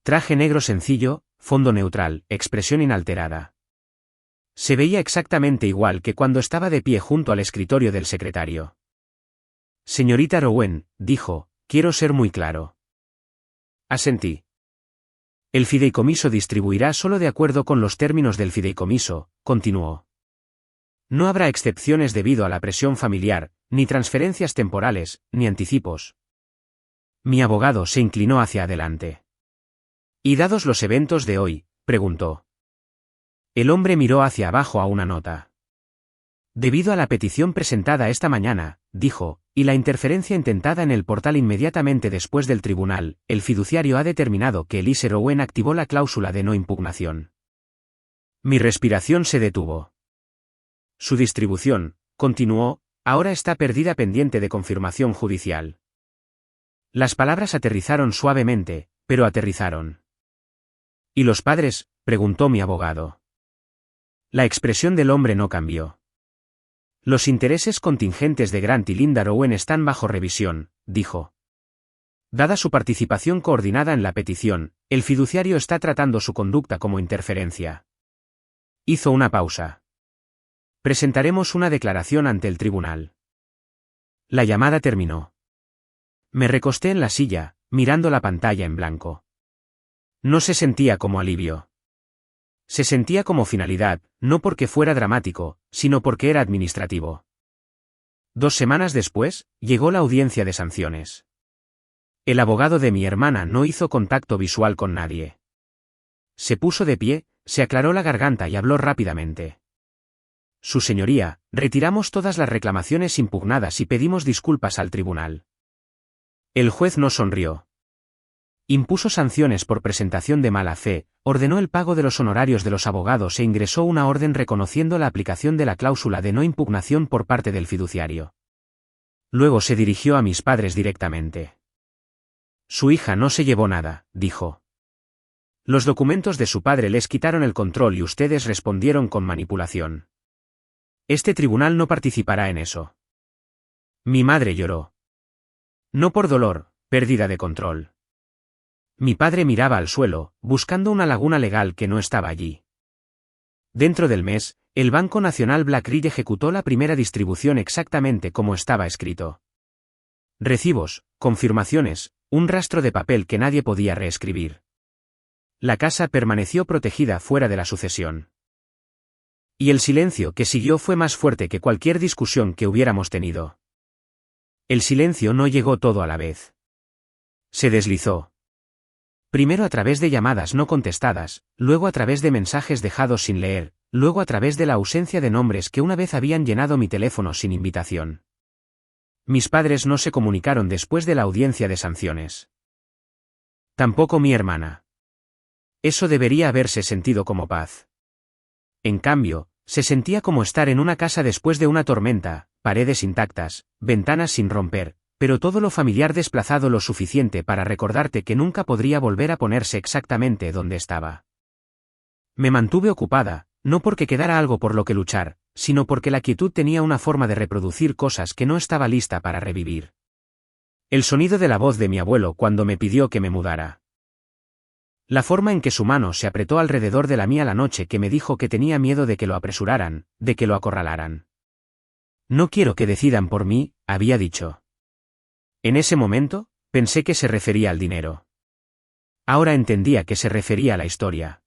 Traje negro sencillo, fondo neutral, expresión inalterada. Se veía exactamente igual que cuando estaba de pie junto al escritorio del secretario. Señorita Rowen, dijo, quiero ser muy claro. Asentí. El fideicomiso distribuirá solo de acuerdo con los términos del fideicomiso, continuó. No habrá excepciones debido a la presión familiar, ni transferencias temporales, ni anticipos. Mi abogado se inclinó hacia adelante. ¿Y dados los eventos de hoy?, preguntó. El hombre miró hacia abajo a una nota. Debido a la petición presentada esta mañana, dijo, y la interferencia intentada en el portal inmediatamente después del tribunal, el fiduciario ha determinado que Elise Owen activó la cláusula de no impugnación. Mi respiración se detuvo. Su distribución, continuó, ahora está perdida pendiente de confirmación judicial. Las palabras aterrizaron suavemente, pero aterrizaron. ¿Y los padres?, preguntó mi abogado. La expresión del hombre no cambió. Los intereses contingentes de Grant y Linda Owen están bajo revisión, dijo. Dada su participación coordinada en la petición, el fiduciario está tratando su conducta como interferencia. Hizo una pausa. Presentaremos una declaración ante el tribunal. La llamada terminó. Me recosté en la silla, mirando la pantalla en blanco. No se sentía como alivio. Se sentía como finalidad, no porque fuera dramático, sino porque era administrativo. 2 semanas después, llegó la audiencia de sanciones. El abogado de mi hermana no hizo contacto visual con nadie. Se puso de pie, se aclaró la garganta y habló rápidamente. Su señoría, retiramos todas las reclamaciones impugnadas y pedimos disculpas al tribunal. El juez no sonrió. Impuso sanciones por presentación de mala fe, ordenó el pago de los honorarios de los abogados e ingresó una orden reconociendo la aplicación de la cláusula de no impugnación por parte del fiduciario. Luego se dirigió a mis padres directamente. Su hija no se llevó nada, dijo. Los documentos de su padre les quitaron el control y ustedes respondieron con manipulación. Este tribunal no participará en eso. Mi madre lloró. No por dolor, pérdida de control. Mi padre miraba al suelo, buscando una laguna legal que no estaba allí. Dentro del mes, el Banco Nacional BlackRock ejecutó la primera distribución exactamente como estaba escrito. Recibos, confirmaciones, un rastro de papel que nadie podía reescribir. La casa permaneció protegida fuera de la sucesión. Y el silencio que siguió fue más fuerte que cualquier discusión que hubiéramos tenido. El silencio no llegó todo a la vez. Se deslizó. Primero a través de llamadas no contestadas, luego a través de mensajes dejados sin leer, luego a través de la ausencia de nombres que una vez habían llenado mi teléfono sin invitación. Mis padres no se comunicaron después de la audiencia de sanciones. Tampoco mi hermana. Eso debería haberse sentido como paz. En cambio, se sentía como estar en una casa después de una tormenta, paredes intactas, ventanas sin romper, pero todo lo familiar desplazado lo suficiente para recordarte que nunca podría volver a ponerse exactamente donde estaba. Me mantuve ocupada, no porque quedara algo por lo que luchar, sino porque la quietud tenía una forma de reproducir cosas que no estaba lista para revivir. El sonido de la voz de mi abuelo cuando me pidió que me mudara. La forma en que su mano se apretó alrededor de la mía la noche que me dijo que tenía miedo de que lo apresuraran, de que lo acorralaran. No quiero que decidan por mí, había dicho. En ese momento, pensé que se refería al dinero. Ahora entendía que se refería a la historia.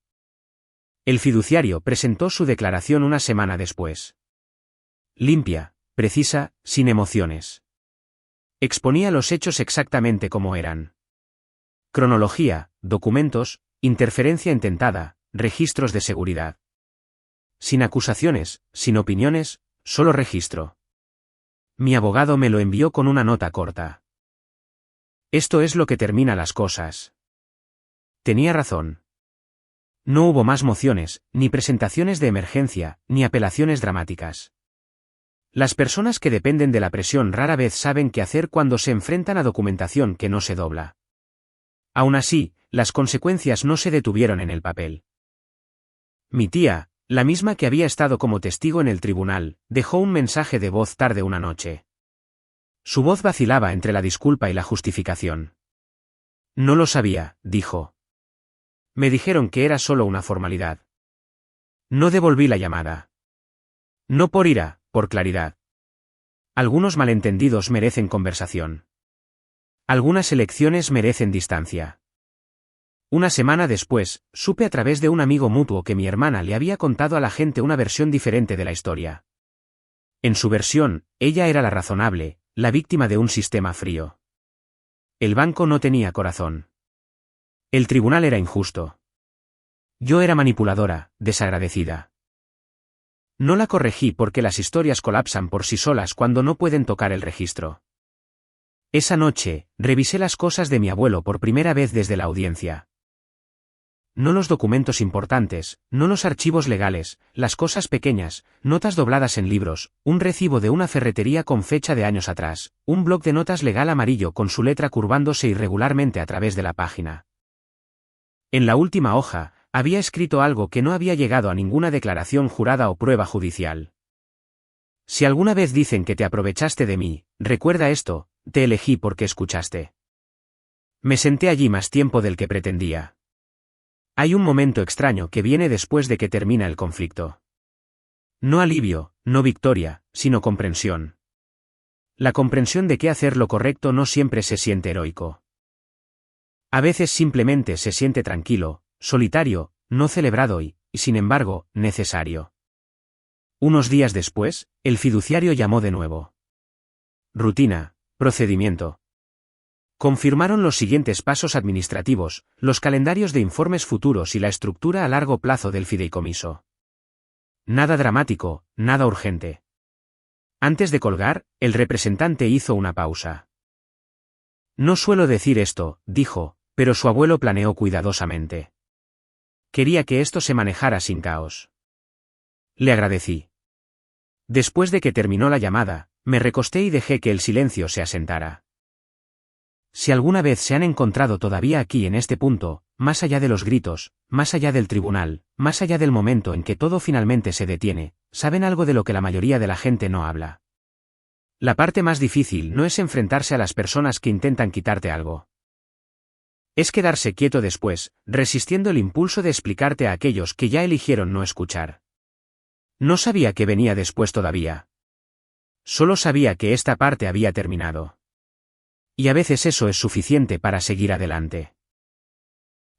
El fiduciario presentó su declaración una semana después. Limpia, precisa, sin emociones. Exponía los hechos exactamente como eran. Cronología, documentos, interferencia intentada, registros de seguridad. Sin acusaciones, sin opiniones, solo registro. Mi abogado me lo envió con una nota corta. Esto es lo que termina las cosas. Tenía razón. No hubo más mociones, ni presentaciones de emergencia, ni apelaciones dramáticas. Las personas que dependen de la presión rara vez saben qué hacer cuando se enfrentan a documentación que no se dobla. Aún así, las consecuencias no se detuvieron en el papel. Mi tía, la misma que había estado como testigo en el tribunal, dejó un mensaje de voz tarde una noche. Su voz vacilaba entre la disculpa y la justificación. No lo sabía, dijo. Me dijeron que era solo una formalidad. No devolví la llamada. No por ira, por claridad. Algunos malentendidos merecen conversación. Algunas elecciones merecen distancia. Una semana después, supe a través de un amigo mutuo que mi hermana le había contado a la gente una versión diferente de la historia. En su versión, ella era la razonable, la víctima de un sistema frío. El banco no tenía corazón. El tribunal era injusto. Yo era manipuladora, desagradecida. No la corregí porque las historias colapsan por sí solas cuando no pueden tocar el registro. Esa noche, revisé las cosas de mi abuelo por primera vez desde la audiencia. No los documentos importantes, no los archivos legales, las cosas pequeñas, notas dobladas en libros, un recibo de una ferretería con fecha de años atrás, un bloc de notas legal amarillo con su letra curvándose irregularmente a través de la página. En la última hoja, había escrito algo que no había llegado a ninguna declaración jurada o prueba judicial. Si alguna vez dicen que te aprovechaste de mí, recuerda esto, te elegí porque escuchaste. Me senté allí más tiempo del que pretendía. Hay un momento extraño que viene después de que termina el conflicto. No alivio, no victoria, sino comprensión. La comprensión de que hacer lo correcto no siempre se siente heroico. A veces simplemente se siente tranquilo, solitario, no celebrado y, sin embargo, necesario. Unos días después, el fiduciario llamó de nuevo. Rutina, procedimiento. Confirmaron los siguientes pasos administrativos, los calendarios de informes futuros y la estructura a largo plazo del fideicomiso. Nada dramático, nada urgente. Antes de colgar, el representante hizo una pausa. No suelo decir esto, dijo, pero su abuelo planeó cuidadosamente. Quería que esto se manejara sin caos. Le agradecí. Después de que terminó la llamada, me recosté y dejé que el silencio se asentara. Si alguna vez se han encontrado todavía aquí en este punto, más allá de los gritos, más allá del tribunal, más allá del momento en que todo finalmente se detiene, saben algo de lo que la mayoría de la gente no habla. La parte más difícil no es enfrentarse a las personas que intentan quitarte algo. Es quedarse quieto después, resistiendo el impulso de explicarte a aquellos que ya eligieron no escuchar. No sabía qué venía después todavía. Solo sabía que esta parte había terminado. Y a veces eso es suficiente para seguir adelante.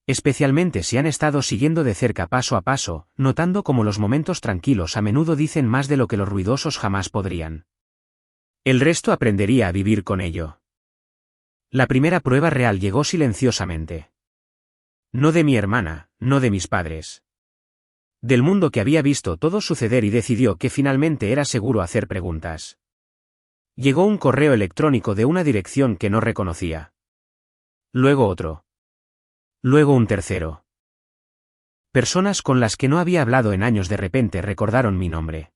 Especialmente si han estado siguiendo de cerca paso a paso, notando cómo los momentos tranquilos a menudo dicen más de lo que los ruidosos jamás podrían. El resto aprendería a vivir con ello. La primera prueba real llegó silenciosamente. No de mi hermana, no de mis padres. Del mundo que había visto todo suceder y decidió que finalmente era seguro hacer preguntas. Llegó un correo electrónico de una dirección que no reconocía. Luego otro. Luego un tercero. Personas con las que no había hablado en años de repente recordaron mi nombre.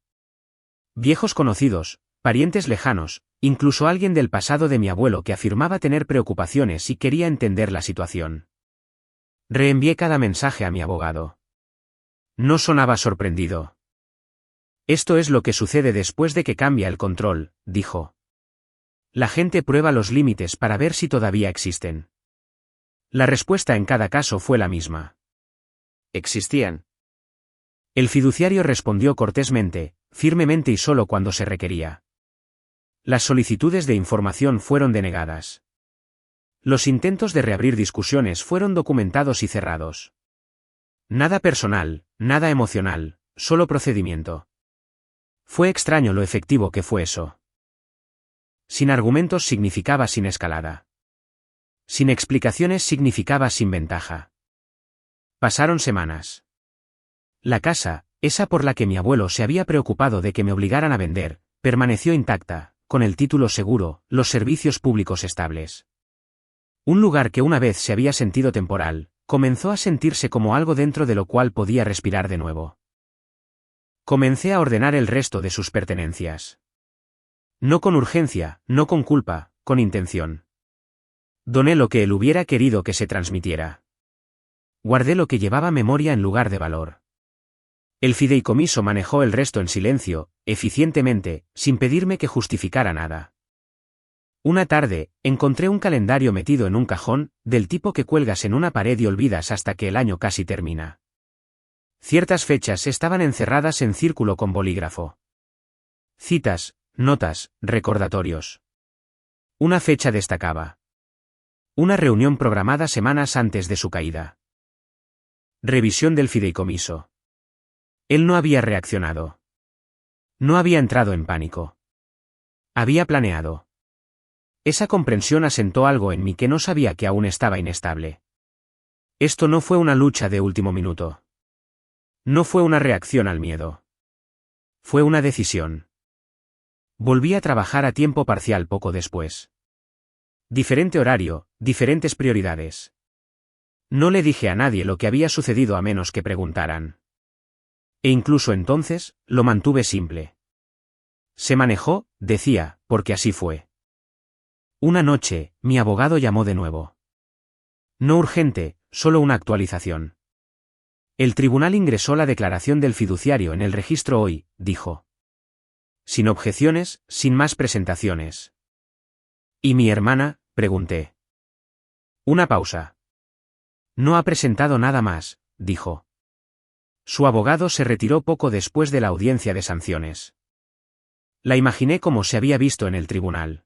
Viejos conocidos, parientes lejanos, incluso alguien del pasado de mi abuelo que afirmaba tener preocupaciones y quería entender la situación. Reenvié cada mensaje a mi abogado. No sonaba sorprendido. Esto es lo que sucede después de que cambia el control, dijo. La gente prueba los límites para ver si todavía existen. La respuesta en cada caso fue la misma. Existían. El fiduciario respondió cortésmente, firmemente y solo cuando se requería. Las solicitudes de información fueron denegadas. Los intentos de reabrir discusiones fueron documentados y cerrados. Nada personal, nada emocional, solo procedimiento. Fue extraño lo efectivo que fue eso. Sin argumentos significaba sin escalada. Sin explicaciones significaba sin ventaja. Pasaron semanas. La casa, esa por la que mi abuelo se había preocupado de que me obligaran a vender, permaneció intacta, con el título seguro, los servicios públicos estables. Un lugar que una vez se había sentido temporal, comenzó a sentirse como algo dentro de lo cual podía respirar de nuevo. Comencé a ordenar el resto de sus pertenencias. No con urgencia, no con culpa, con intención. Doné lo que él hubiera querido que se transmitiera. Guardé lo que llevaba memoria en lugar de valor. El fideicomiso manejó el resto en silencio, eficientemente, sin pedirme que justificara nada. Una tarde, encontré un calendario metido en un cajón, del tipo que cuelgas en una pared y olvidas hasta que el año casi termina. Ciertas fechas estaban encerradas en círculo con bolígrafo. Citas, notas, recordatorios. Una fecha destacaba. Una reunión programada semanas antes de su caída. Revisión del fideicomiso. Él no había reaccionado. No había entrado en pánico. Había planeado. Esa comprensión asentó algo en mí que no sabía que aún estaba inestable. Esto no fue una lucha de último minuto. No fue una reacción al miedo. Fue una decisión. Volví a trabajar a tiempo parcial poco después. Diferente horario, diferentes prioridades. No le dije a nadie lo que había sucedido a menos que preguntaran. E incluso entonces, lo mantuve simple. Se manejó, decía, porque así fue. Una noche, mi abogado llamó de nuevo. No urgente, solo una actualización. El tribunal ingresó la declaración del fiduciario en el registro hoy, dijo. Sin objeciones, sin más presentaciones. ¿Y mi hermana?, pregunté. Una pausa. No ha presentado nada más, dijo. Su abogado se retiró poco después de la audiencia de sanciones. La imaginé como se había visto en el tribunal.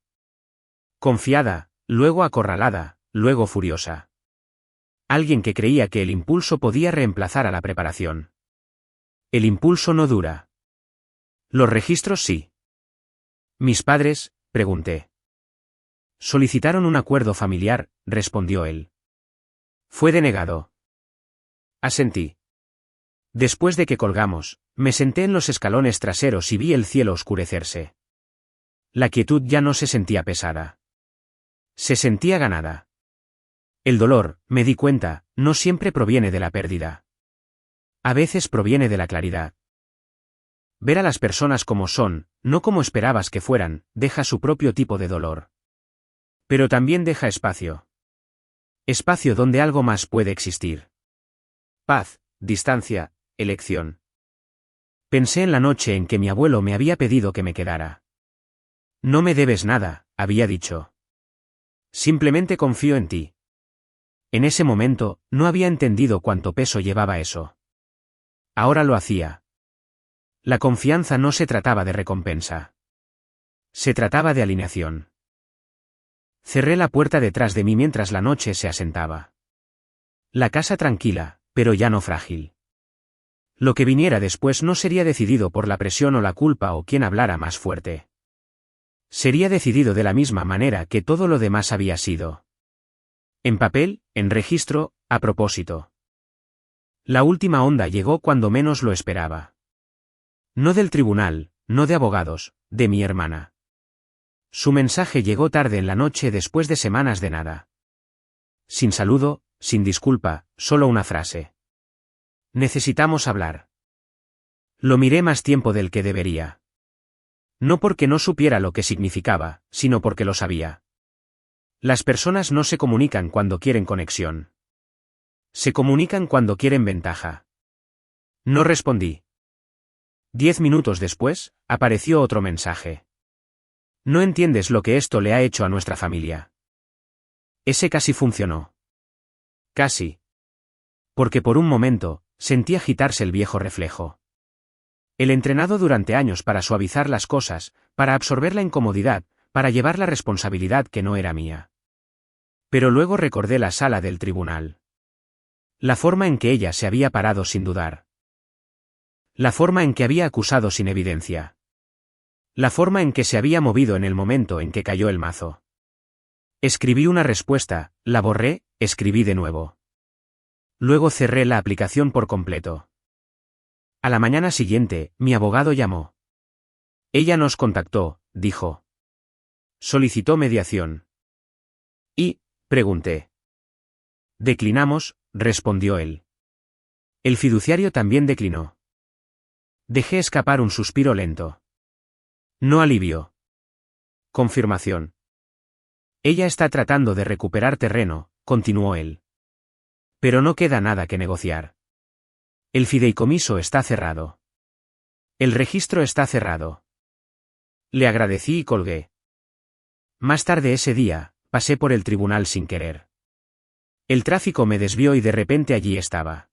Confiada, luego acorralada, luego furiosa. Alguien que creía que el impulso podía reemplazar a la preparación. El impulso no dura. Los registros sí. ¿Mis padres?, pregunté. Solicitaron un acuerdo familiar, respondió él. Fue denegado. Asentí. Después de que colgamos, me senté en los escalones traseros y vi el cielo oscurecerse. La quietud ya no se sentía pesada. Se sentía ganada. El dolor, me di cuenta, no siempre proviene de la pérdida. A veces proviene de la claridad. Ver a las personas como son, no como esperabas que fueran, deja su propio tipo de dolor. Pero también deja espacio. Espacio donde algo más puede existir. Paz, distancia, elección. Pensé en la noche en que mi abuelo me había pedido que me quedara. No me debes nada, había dicho. Simplemente confío en ti. En ese momento, no había entendido cuánto peso llevaba eso. Ahora lo hacía. La confianza no se trataba de recompensa. Se trataba de alineación. Cerré la puerta detrás de mí mientras la noche se asentaba. La casa tranquila, pero ya no frágil. Lo que viniera después no sería decidido por la presión o la culpa o quien hablara más fuerte. Sería decidido de la misma manera que todo lo demás había sido. En papel, en registro, a propósito. La última onda llegó cuando menos lo esperaba. No del tribunal, no de abogados, de mi hermana. Su mensaje llegó tarde en la noche después de semanas de nada. Sin saludo, sin disculpa, solo una frase. Necesitamos hablar. Lo miré más tiempo del que debería. No porque no supiera lo que significaba, sino porque lo sabía. Las personas no se comunican cuando quieren conexión. Se comunican cuando quieren ventaja. No respondí. 10 minutos después, apareció otro mensaje. No entiendes lo que esto le ha hecho a nuestra familia. Ese casi funcionó. Casi. Porque por un momento, sentí agitarse el viejo reflejo. El entrenado durante años para suavizar las cosas, para absorber la incomodidad, para llevar la responsabilidad que no era mía. Pero luego recordé la sala del tribunal. La forma en que ella se había parado sin dudar. La forma en que había acusado sin evidencia. La forma en que se había movido en el momento en que cayó el mazo. Escribí una respuesta, la borré, escribí de nuevo. Luego cerré la aplicación por completo. A la mañana siguiente, mi abogado llamó. Ella nos contactó, dijo. Solicitó mediación. Y, pregunté. Declinamos, respondió él. El fiduciario también declinó. Dejé escapar un suspiro lento. No alivio. Confirmación. Ella está tratando de recuperar terreno, continuó él. Pero no queda nada que negociar. El fideicomiso está cerrado. El registro está cerrado. Le agradecí y colgué. Más tarde ese día, pasé por el tribunal sin querer. El tráfico me desvió y de repente allí estaba.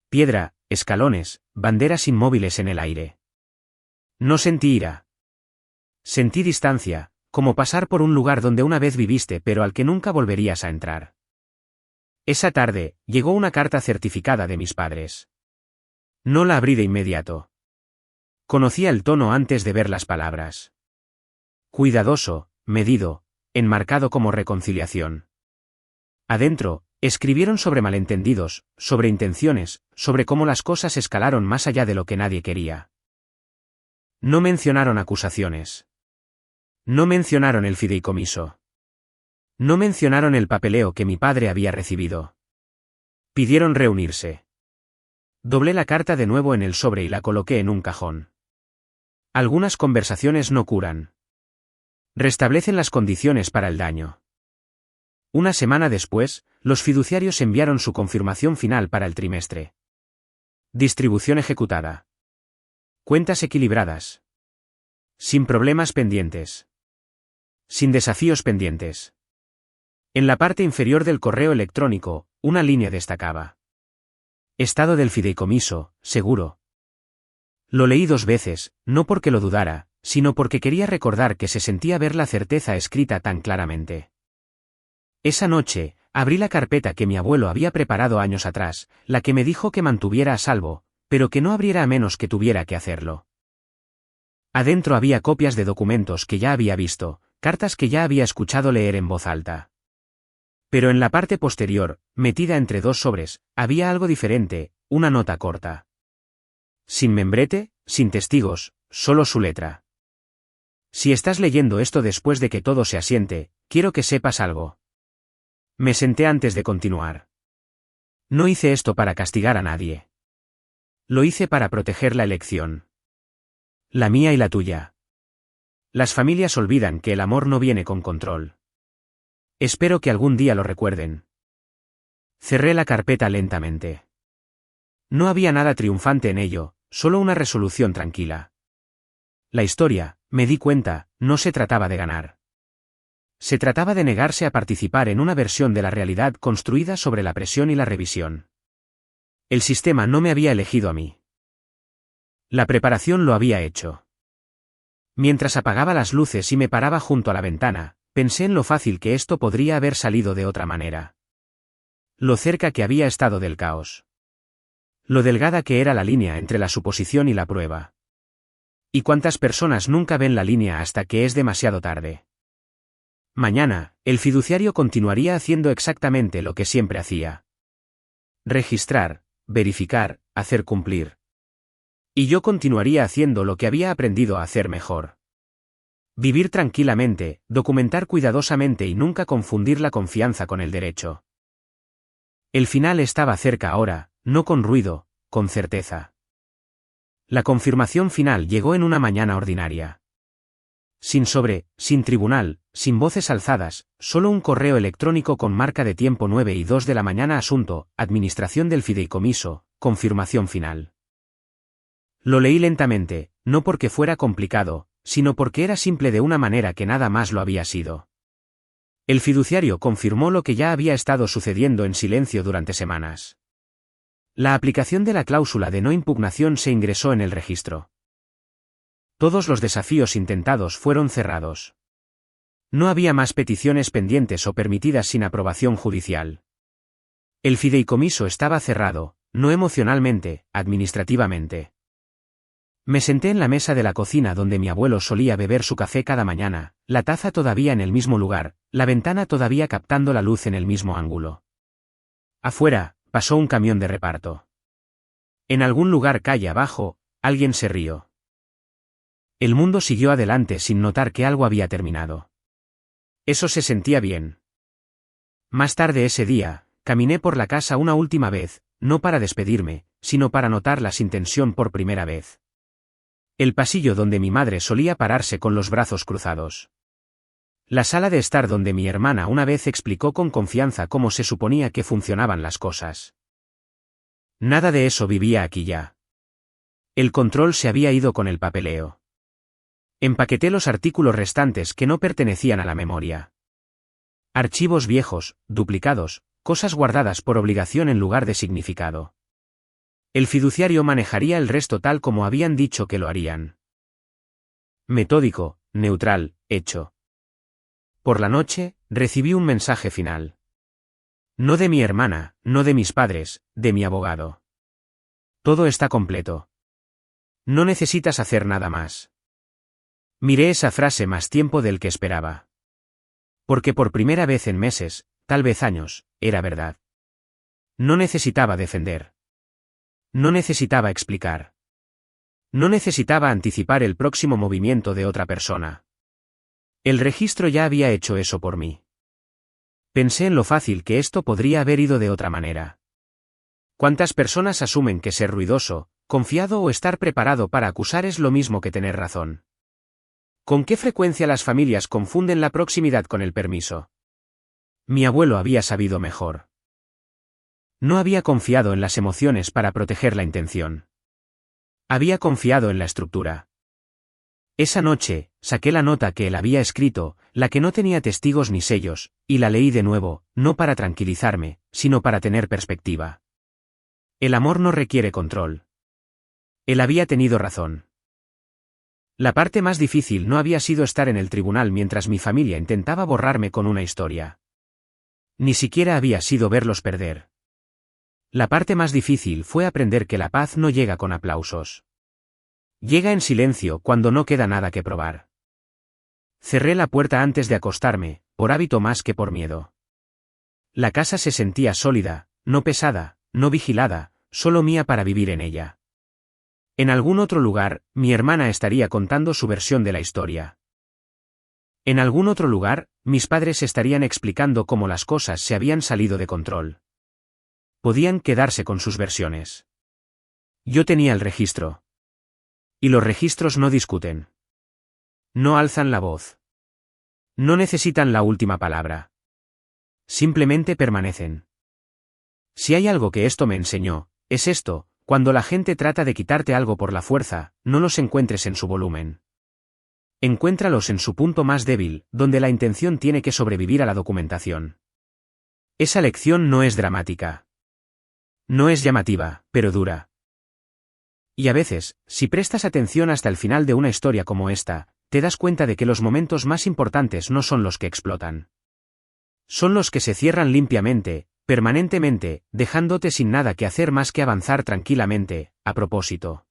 Piedra, escalones, banderas inmóviles en el aire. No sentí ira. Sentí distancia, como pasar por un lugar donde una vez viviste pero al que nunca volverías a entrar. Esa tarde, llegó una carta certificada de mis padres. No la abrí de inmediato. Conocía el tono antes de ver las palabras. Cuidadoso, medido, enmarcado como reconciliación. Adentro, escribieron sobre malentendidos, sobre intenciones, sobre cómo las cosas escalaron más allá de lo que nadie quería. No mencionaron acusaciones. No mencionaron el fideicomiso. No mencionaron el papeleo que mi padre había recibido. Pidieron reunirse. Doblé la carta de nuevo en el sobre y la coloqué en un cajón. Algunas conversaciones no curan. Restablecen las condiciones para el daño. Una semana después, los fiduciarios enviaron su confirmación final para el trimestre. Distribución ejecutada. Cuentas equilibradas. Sin problemas pendientes. Sin desafíos pendientes. En la parte inferior del correo electrónico, una línea destacaba. Estado del fideicomiso, seguro. Lo leí 2 veces, no porque lo dudara, sino porque quería recordar que se sentía ver la certeza escrita tan claramente. Esa noche, abrí la carpeta que mi abuelo había preparado años atrás, la que me dijo que mantuviera a salvo, pero que no abriera a menos que tuviera que hacerlo. Adentro había copias de documentos que ya había visto, cartas que ya había escuchado leer en voz alta. Pero en la parte posterior, metida entre dos sobres, había algo diferente, una nota corta. Sin membrete, sin testigos, solo su letra. Si estás leyendo esto después de que todo se asiente, quiero que sepas algo. Me senté antes de continuar. No hice esto para castigar a nadie. Lo hice para proteger la elección. La mía y la tuya. Las familias olvidan que el amor no viene con control. Espero que algún día lo recuerden. Cerré la carpeta lentamente. No había nada triunfante en ello, solo una resolución tranquila. La historia, me di cuenta, no se trataba de ganar. Se trataba de negarse a participar en una versión de la realidad construida sobre la presión y la revisión. El sistema no me había elegido a mí. La preparación lo había hecho. Mientras apagaba las luces y me paraba junto a la ventana, pensé en lo fácil que esto podría haber salido de otra manera. Lo cerca que había estado del caos. Lo delgada que era la línea entre la suposición y la prueba. ¿Y cuántas personas nunca ven la línea hasta que es demasiado tarde? Mañana, el fiduciario continuaría haciendo exactamente lo que siempre hacía. Registrar, verificar, hacer cumplir. Y yo continuaría haciendo lo que había aprendido a hacer mejor. Vivir tranquilamente, documentar cuidadosamente y nunca confundir la confianza con el derecho. El final estaba cerca ahora, no con ruido, con certeza. La confirmación final llegó en una mañana ordinaria. Sin sobre, sin tribunal, sin voces alzadas, solo un correo electrónico con marca de tiempo 9:02 de la mañana. Asunto, administración del fideicomiso, confirmación final. Lo leí lentamente, no porque fuera complicado, sino porque era simple de una manera que nada más lo había sido. El fiduciario confirmó lo que ya había estado sucediendo en silencio durante semanas. La aplicación de la cláusula de no impugnación se ingresó en el registro. Todos los desafíos intentados fueron cerrados. No había más peticiones pendientes o permitidas sin aprobación judicial. El fideicomiso estaba cerrado, no emocionalmente, administrativamente. Me senté en la mesa de la cocina donde mi abuelo solía beber su café cada mañana, la taza todavía en el mismo lugar, la ventana todavía captando la luz en el mismo ángulo. Afuera, pasó un camión de reparto. En algún lugar calle abajo, alguien se rió. El mundo siguió adelante sin notar que algo había terminado. Eso se sentía bien. Más tarde ese día, caminé por la casa una última vez, no para despedirme, sino para notarla sin tensión por primera vez. El pasillo donde mi madre solía pararse con los brazos cruzados. La sala de estar donde mi hermana una vez explicó con confianza cómo se suponía que funcionaban las cosas. Nada de eso vivía aquí ya. El control se había ido con el papeleo. Empaqueté los artículos restantes que no pertenecían a la memoria. Archivos viejos, duplicados, cosas guardadas por obligación en lugar de significado. El fiduciario manejaría el resto tal como habían dicho que lo harían. Metódico, neutral, hecho. Por la noche, recibí un mensaje final. No de mi hermana, no de mis padres, de mi abogado. Todo está completo. No necesitas hacer nada más. Miré esa frase más tiempo del que esperaba. Porque por primera vez en meses, tal vez años, era verdad. No necesitaba defender. No necesitaba explicar. No necesitaba anticipar el próximo movimiento de otra persona. El registro ya había hecho eso por mí. Pensé en lo fácil que esto podría haber ido de otra manera. ¿Cuántas personas asumen que ser ruidoso, confiado o estar preparado para acusar es lo mismo que tener razón? ¿Con qué frecuencia las familias confunden la proximidad con el permiso? Mi abuelo había sabido mejor. No había confiado en las emociones para proteger la intención. Había confiado en la estructura. Esa noche, saqué la nota que él había escrito, la que no tenía testigos ni sellos, y la leí de nuevo, no para tranquilizarme, sino para tener perspectiva. El amor no requiere control. Él había tenido razón. La parte más difícil no había sido estar en el tribunal mientras mi familia intentaba borrarme con una historia. Ni siquiera había sido verlos perder. La parte más difícil fue aprender que la paz no llega con aplausos. Llega en silencio cuando no queda nada que probar. Cerré la puerta antes de acostarme, por hábito más que por miedo. La casa se sentía sólida, no pesada, no vigilada, solo mía para vivir en ella. En algún otro lugar, mi hermana estaría contando su versión de la historia. En algún otro lugar, mis padres estarían explicando cómo las cosas se habían salido de control. Podían quedarse con sus versiones. Yo tenía el registro. Y los registros no discuten. No alzan la voz. No necesitan la última palabra. Simplemente permanecen. Si hay algo que esto me enseñó, es esto: cuando la gente trata de quitarte algo por la fuerza, no los encuentres en su volumen. Encuéntralos en su punto más débil, donde la intención tiene que sobrevivir a la documentación. Esa lección no es dramática. No es llamativa, pero dura. Y a veces, si prestas atención hasta el final de una historia como esta, te das cuenta de que los momentos más importantes no son los que explotan. Son los que se cierran limpiamente, permanentemente, dejándote sin nada que hacer más que avanzar tranquilamente, a propósito.